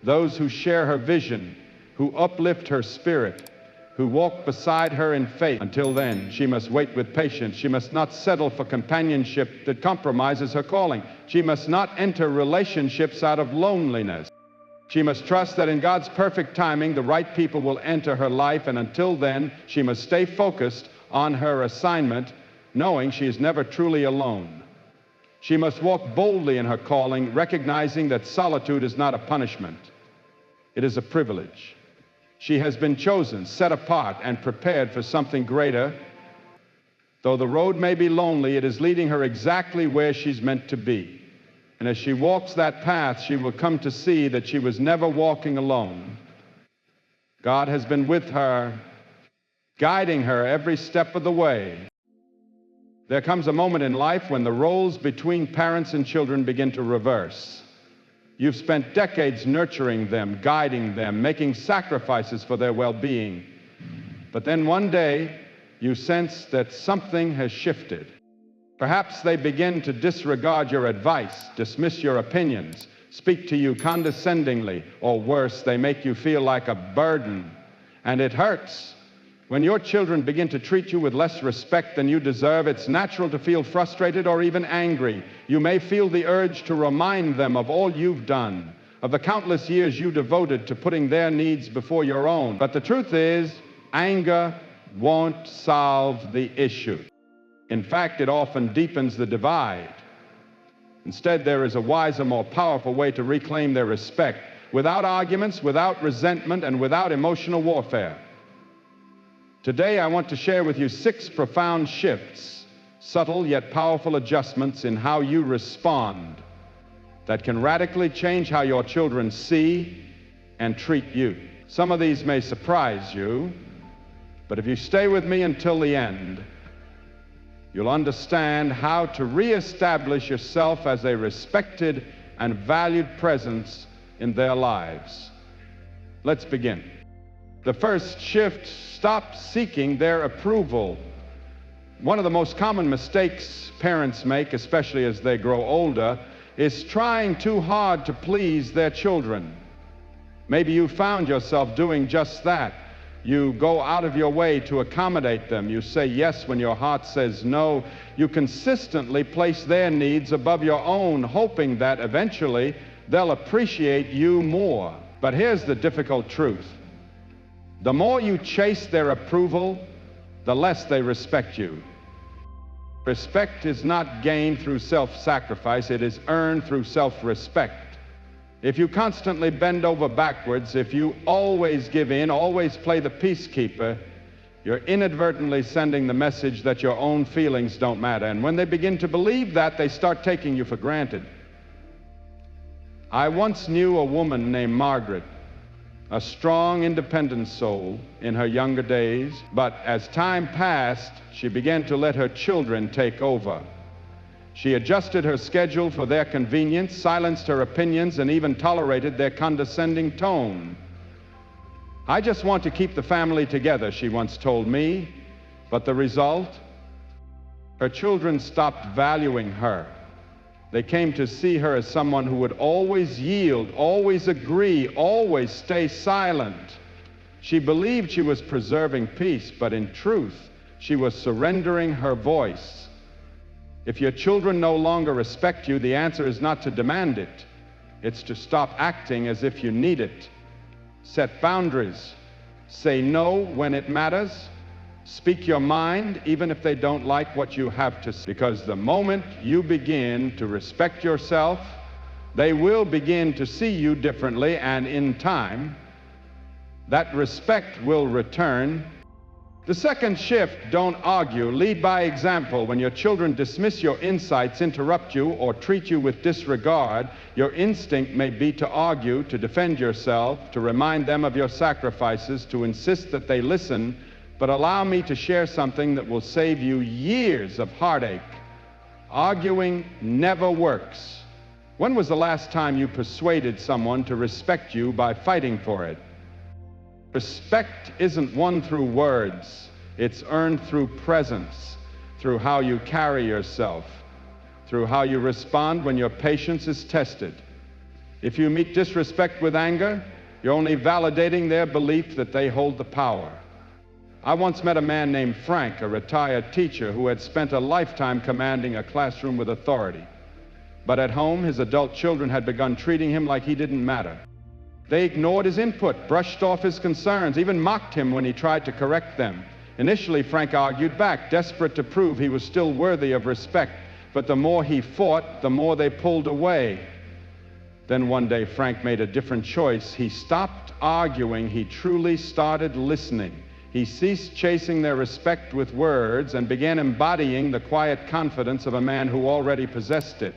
those who share her vision, who uplift her spirit, who walk beside her in faith. Until then, she must wait with patience. She must not settle for companionship that compromises her calling. She must not enter relationships out of loneliness. She must trust that in God's perfect timing, the right people will enter her life, and until then, she must stay focused on her assignment, knowing she is never truly alone. She must walk boldly in her calling, recognizing that solitude is not a punishment. It is a privilege. She has been chosen, set apart, and prepared for something greater. Though the road may be lonely, it is leading her exactly where she's meant to be. And as she walks that path, she will come to see that she was never walking alone. God has been with her, guiding her every step of the way. There comes a moment in life when the roles between parents and children begin to reverse. You've spent decades nurturing them, guiding them, making sacrifices for their well-being. But then one day, you sense that something has shifted. Perhaps they begin to disregard your advice, dismiss your opinions, speak to you condescendingly, or worse, they make you feel like a burden. And it hurts. When your children begin to treat you with less respect than you deserve, it's natural to feel frustrated or even angry. You may feel the urge to remind them of all you've done, of the countless years you devoted to putting their needs before your own. But the truth is, anger won't solve the issue. In fact, it often deepens the divide. Instead, there is a wiser, more powerful way to reclaim their respect, without arguments, without resentment, and without emotional warfare. Today, I want to share with you 6 profound shifts, subtle yet powerful adjustments in how you respond that can radically change how your children see and treat you. Some of these may surprise you, but if you stay with me until the end, you'll understand how to reestablish yourself as a respected and valued presence in their lives. Let's begin. The first shift: stop seeking their approval. One of the most common mistakes parents make, especially as they grow older, is trying too hard to please their children. Maybe you found yourself doing just that. You go out of your way to accommodate them. You say yes when your heart says no. You consistently place their needs above your own, hoping that eventually they'll appreciate you more. But here's the difficult truth. The more you chase their approval, the less they respect you. Respect is not gained through self-sacrifice. It is earned through self-respect. If you constantly bend over backwards, if you always give in, always play the peacekeeper, you're inadvertently sending the message that your own feelings don't matter. And when they begin to believe that, they start taking you for granted. I once knew a woman named Margaret, a strong, independent soul in her younger days, but as time passed, she began to let her children take over. She adjusted her schedule for their convenience, silenced her opinions, and even tolerated their condescending tone. "I just want to keep the family together," she once told me, but the result? Her children stopped valuing her. They came to see her as someone who would always yield, always agree, always stay silent. She believed she was preserving peace, but in truth, she was surrendering her voice. If your children no longer respect you, the answer is not to demand it. It's to stop acting as if you need it. Set boundaries. Say no when it matters. Speak your mind, even if they don't like what you have to say. Because the moment you begin to respect yourself, they will begin to see you differently, and in time, that respect will return. The second shift: don't argue. Lead by example. When your children dismiss your insights, interrupt you, or treat you with disregard, your instinct may be to argue, to defend yourself, to remind them of your sacrifices, to insist that they listen. But allow me to share something that will save you years of heartache. Arguing never works. When was the last time you persuaded someone to respect you by fighting for it? Respect isn't won through words. It's earned through presence, through how you carry yourself, through how you respond when your patience is tested. If you meet disrespect with anger, you're only validating their belief that they hold the power. I once met a man named Frank, a retired teacher who had spent a lifetime commanding a classroom with authority. But at home, his adult children had begun treating him like he didn't matter. They ignored his input, brushed off his concerns, even mocked him when he tried to correct them. Initially, Frank argued back, desperate to prove he was still worthy of respect. But the more he fought, the more they pulled away. Then one day, Frank made a different choice. He stopped arguing. He truly started listening. He ceased chasing their respect with words and began embodying the quiet confidence of a man who already possessed it.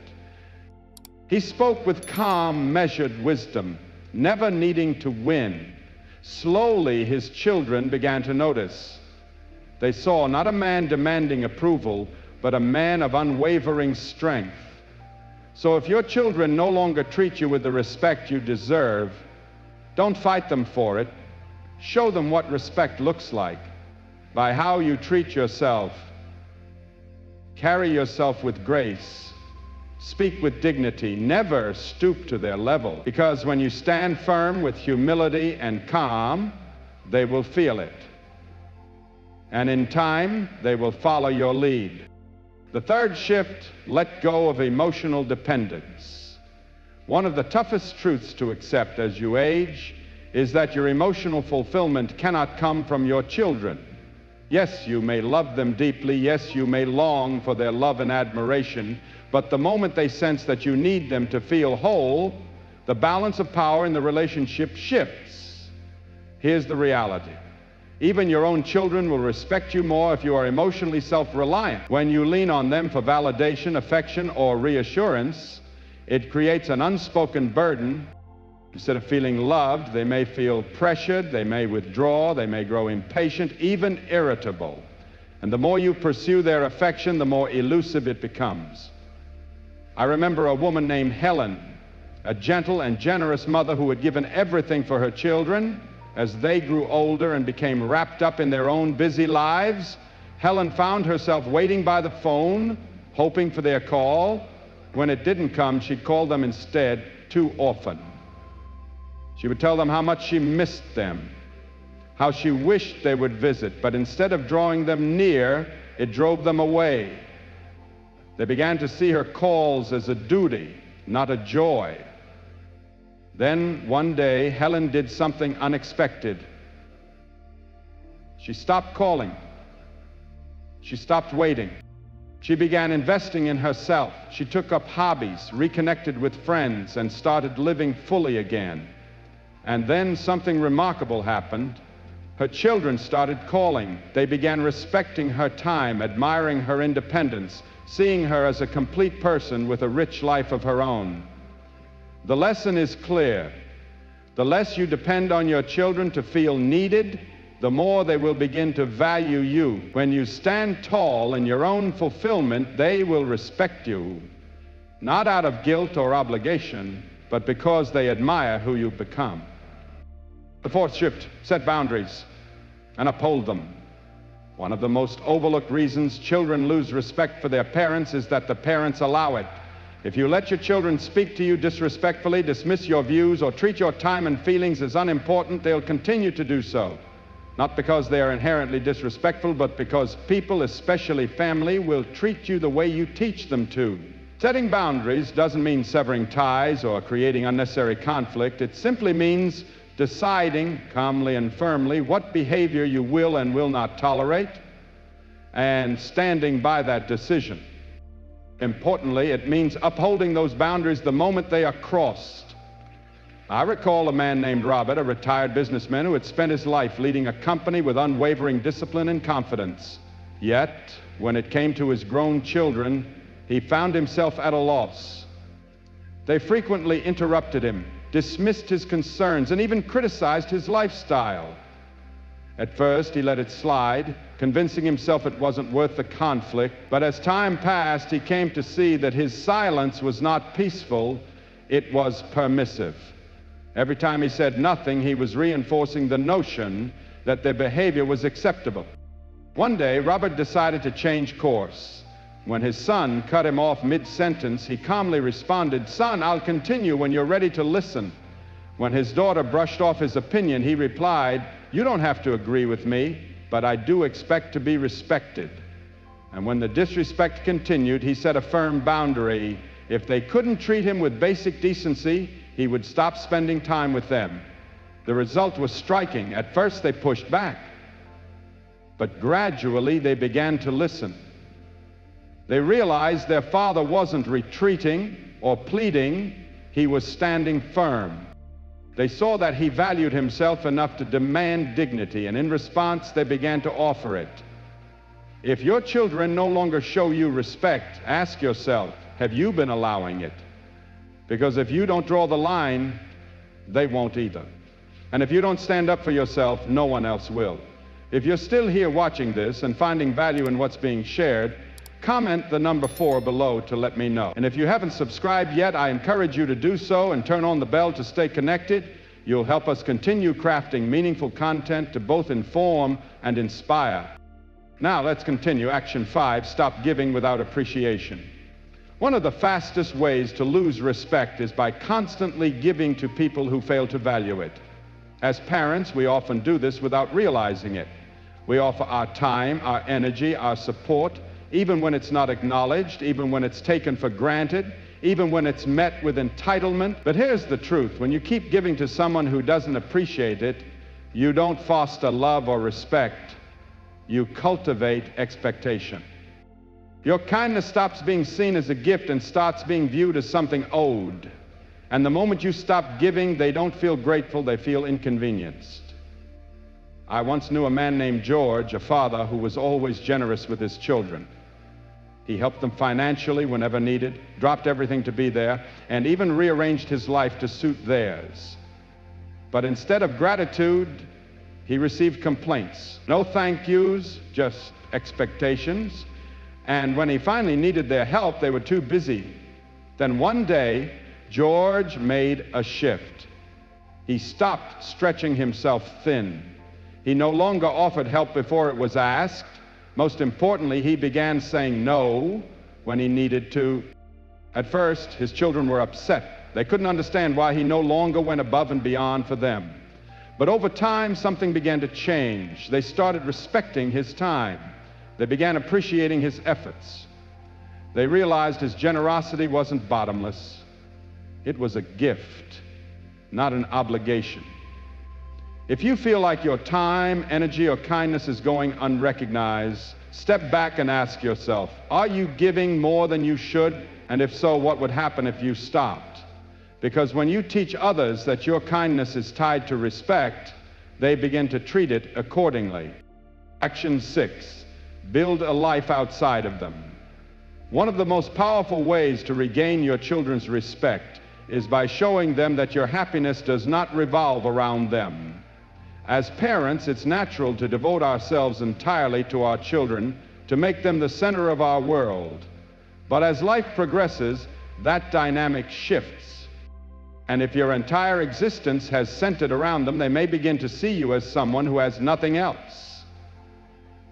He spoke with calm, measured wisdom, never needing to win. Slowly, his children began to notice. They saw not a man demanding approval, but a man of unwavering strength. So if your children no longer treat you with the respect you deserve, don't fight them for it. Show them what respect looks like by how you treat yourself. Carry yourself with grace. Speak with dignity. Never stoop to their level, because when you stand firm with humility and calm, they will feel it. And in time, they will follow your lead. The third shift: let go of emotional dependence. One of the toughest truths to accept as you age is that your emotional fulfillment cannot come from your children. Yes, you may love them deeply. Yes, you may long for their love and admiration. But the moment they sense that you need them to feel whole, the balance of power in the relationship shifts. Here's the reality. Even your own children will respect you more if you are emotionally self-reliant. When you lean on them for validation, affection, or reassurance, it creates an unspoken burden. Instead of feeling loved, they may feel pressured, they may withdraw, they may grow impatient, even irritable. And the more you pursue their affection, the more elusive it becomes. I remember a woman named Helen, a gentle and generous mother who had given everything for her children. As they grew older and became wrapped up in their own busy lives, Helen found herself waiting by the phone, hoping for their call. When it didn't come, she'd call them instead too often. She would tell them how much she missed them, how she wished they would visit, but instead of drawing them near, it drove them away. They began to see her calls as a duty, not a joy. Then, one day, Helen did something unexpected. She stopped calling. She stopped waiting. She began investing in herself. She took up hobbies, reconnected with friends, and started living fully again. And then something remarkable happened. Her children started calling. They began respecting her time, admiring her independence, seeing her as a complete person with a rich life of her own. The lesson is clear. The less you depend on your children to feel needed, the more they will begin to value you. When you stand tall in your own fulfillment, they will respect you, not out of guilt or obligation, but because they admire who you've become. The fourth shift: set boundaries and uphold them. One of the most overlooked reasons children lose respect for their parents is that the parents allow it. If you let your children speak to you disrespectfully, dismiss your views, or treat your time and feelings as unimportant, they'll continue to do so. Not because they are inherently disrespectful, but because people, especially family, will treat you the way you teach them to. Setting boundaries doesn't mean severing ties or creating unnecessary conflict. It simply means deciding calmly and firmly what behavior you will and will not tolerate, and standing by that decision. Importantly, it means upholding those boundaries the moment they are crossed. I recall a man named Robert, a retired businessman who had spent his life leading a company with unwavering discipline and confidence. Yet, when it came to his grown children, he found himself at a loss. They frequently interrupted him, dismissed his concerns, and even criticized his lifestyle. At first, he let it slide, convincing himself it wasn't worth the conflict. But as time passed, he came to see that his silence was not peaceful, it was permissive. Every time he said nothing, he was reinforcing the notion that their behavior was acceptable. One day, Robert decided to change course. When his son cut him off mid-sentence, he calmly responded, "Son, I'll continue when you're ready to listen." When his daughter brushed off his opinion, he replied, "You don't have to agree with me, but I do expect to be respected." And when the disrespect continued, he set a firm boundary. If they couldn't treat him with basic decency, he would stop spending time with them. The result was striking. At first, they pushed back, but gradually they began to listen. They realized their father wasn't retreating or pleading, he was standing firm. They saw that he valued himself enough to demand dignity, and in response, they began to offer it. If your children no longer show you respect, ask yourself, have you been allowing it? Because if you don't draw the line, they won't either. And if you don't stand up for yourself, no one else will. If you're still here watching this and finding value in what's being shared, comment the number 4 below to let me know. And if you haven't subscribed yet, I encourage you to do so and turn on the bell to stay connected. You'll help us continue crafting meaningful content to both inform and inspire. Now let's continue. Action 5, stop giving without appreciation. One of the fastest ways to lose respect is by constantly giving to people who fail to value it. As parents, we often do this without realizing it. We offer our time, our energy, our support, even when it's not acknowledged, even when it's taken for granted, even when it's met with entitlement. But here's the truth. When you keep giving to someone who doesn't appreciate it, you don't foster love or respect. you cultivate expectation. Your kindness stops being seen as a gift and starts being viewed as something owed. And the moment you stop giving, they don't feel grateful, they feel inconvenienced. I once knew a man named George, a father who was always generous with his children. He helped them financially whenever needed, dropped everything to be there, and even rearranged his life to suit theirs. But instead of gratitude, he received complaints. No thank yous, just expectations. And when he finally needed their help, they were too busy. Then one day, George made a shift. He stopped stretching himself thin. He no longer offered help before it was asked. Most importantly, he began saying no when he needed to. At first, his children were upset. They couldn't understand why he no longer went above and beyond for them. But over time, something began to change. They started respecting his time. They began appreciating his efforts. They realized his generosity wasn't bottomless. It was a gift, not an obligation. If you feel like your time, energy, or kindness is going unrecognized, step back and ask yourself, are you giving more than you should? And if so, what would happen if you stopped? Because when you teach others that your kindness is tied to respect, they begin to treat it accordingly. Action 6, build a life outside of them. One of the most powerful ways to regain your children's respect is by showing them that your happiness does not revolve around them. As parents, it's natural to devote ourselves entirely to our children, to make them the center of our world. But as life progresses, that dynamic shifts. And if your entire existence has centered around them, they may begin to see you as someone who has nothing else.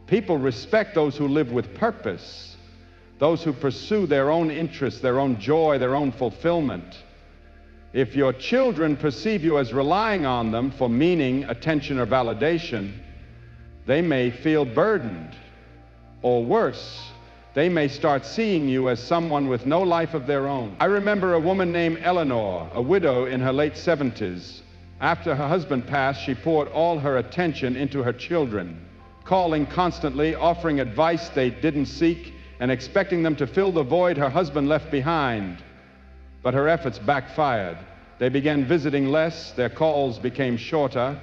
People respect those who live with purpose, those who pursue their own interests, their own joy, their own fulfillment. If your children perceive you as relying on them for meaning, attention, or validation, they may feel burdened. Or worse, they may start seeing you as someone with no life of their own. I remember a woman named Eleanor, a widow in her late 70s. After her husband passed, she poured all her attention into her children, calling constantly, offering advice they didn't seek, and expecting them to fill the void her husband left behind. But her efforts backfired. They began visiting less, their calls became shorter,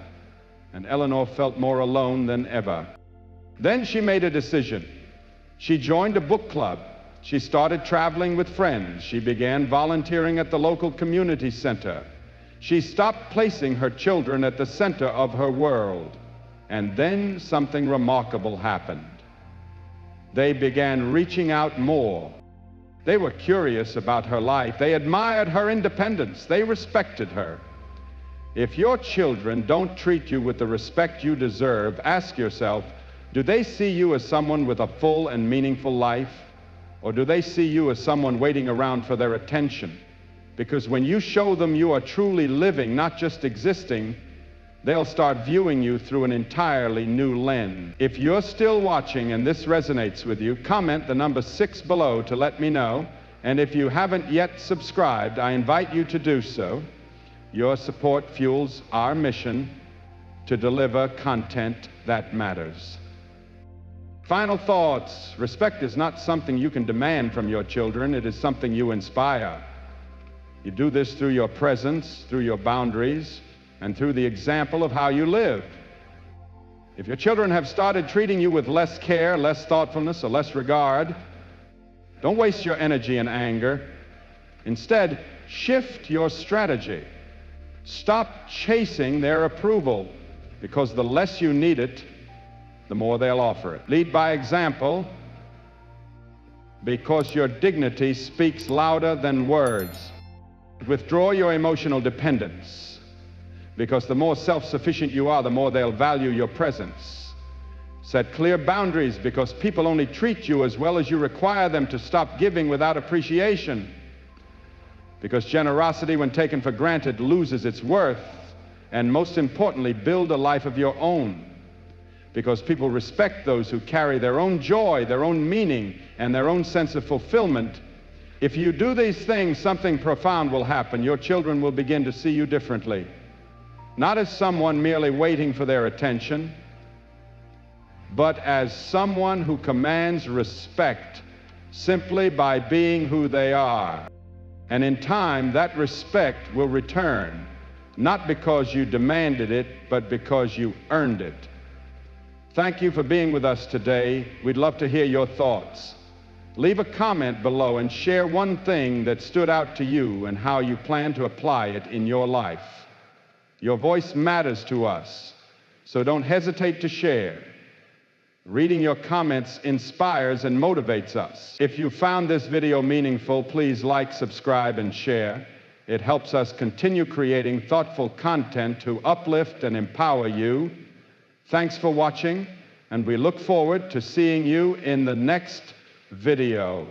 and Eleanor felt more alone than ever. Then she made a decision. She joined a book club. She started traveling with friends. She began volunteering at the local community center. She stopped placing her children at the center of her world. And then something remarkable happened. They began reaching out more. They were curious about her life. They admired her independence. They respected her. If your children don't treat you with the respect you deserve, ask yourself, do they see you as someone with a full and meaningful life? Or do they see you as someone waiting around for their attention? Because when you show them you are truly living, not just existing, they'll start viewing you through an entirely new lens. If you're still watching and this resonates with you, comment the number 6 below to let me know. And if you haven't yet subscribed, I invite you to do so. Your support fuels our mission to deliver content that matters. Final thoughts. Respect is not something you can demand from your children. It is something you inspire. You do this through your presence, through your boundaries, and through the example of how you live. If your children have started treating you with less care, less thoughtfulness, or less regard, don't waste your energy in anger. Instead, shift your strategy. Stop chasing their approval, because the less you need it, the more they'll offer it. Lead by example, because your dignity speaks louder than words. Withdraw your emotional dependence, because the more self-sufficient you are, the more they'll value your presence. Set clear boundaries, because people only treat you as well as you require them to. Stop giving without appreciation, because generosity, when taken for granted, loses its worth. And most importantly, build a life of your own, because people respect those who carry their own joy, their own meaning, and their own sense of fulfillment. If you do these things, something profound will happen. Your children will begin to see you differently. Not as someone merely waiting for their attention, but as someone who commands respect simply by being who they are. And in time, that respect will return, not because you demanded it, but because you earned it. Thank you for being with us today. We'd love to hear your thoughts. Leave a comment below and share one thing that stood out to you and how you plan to apply it in your life. Your voice matters to us, so don't hesitate to share. Reading your comments inspires and motivates us. If you found this video meaningful, please like, subscribe, and share. It helps us continue creating thoughtful content to uplift and empower you. Thanks for watching, and we look forward to seeing you in the next video.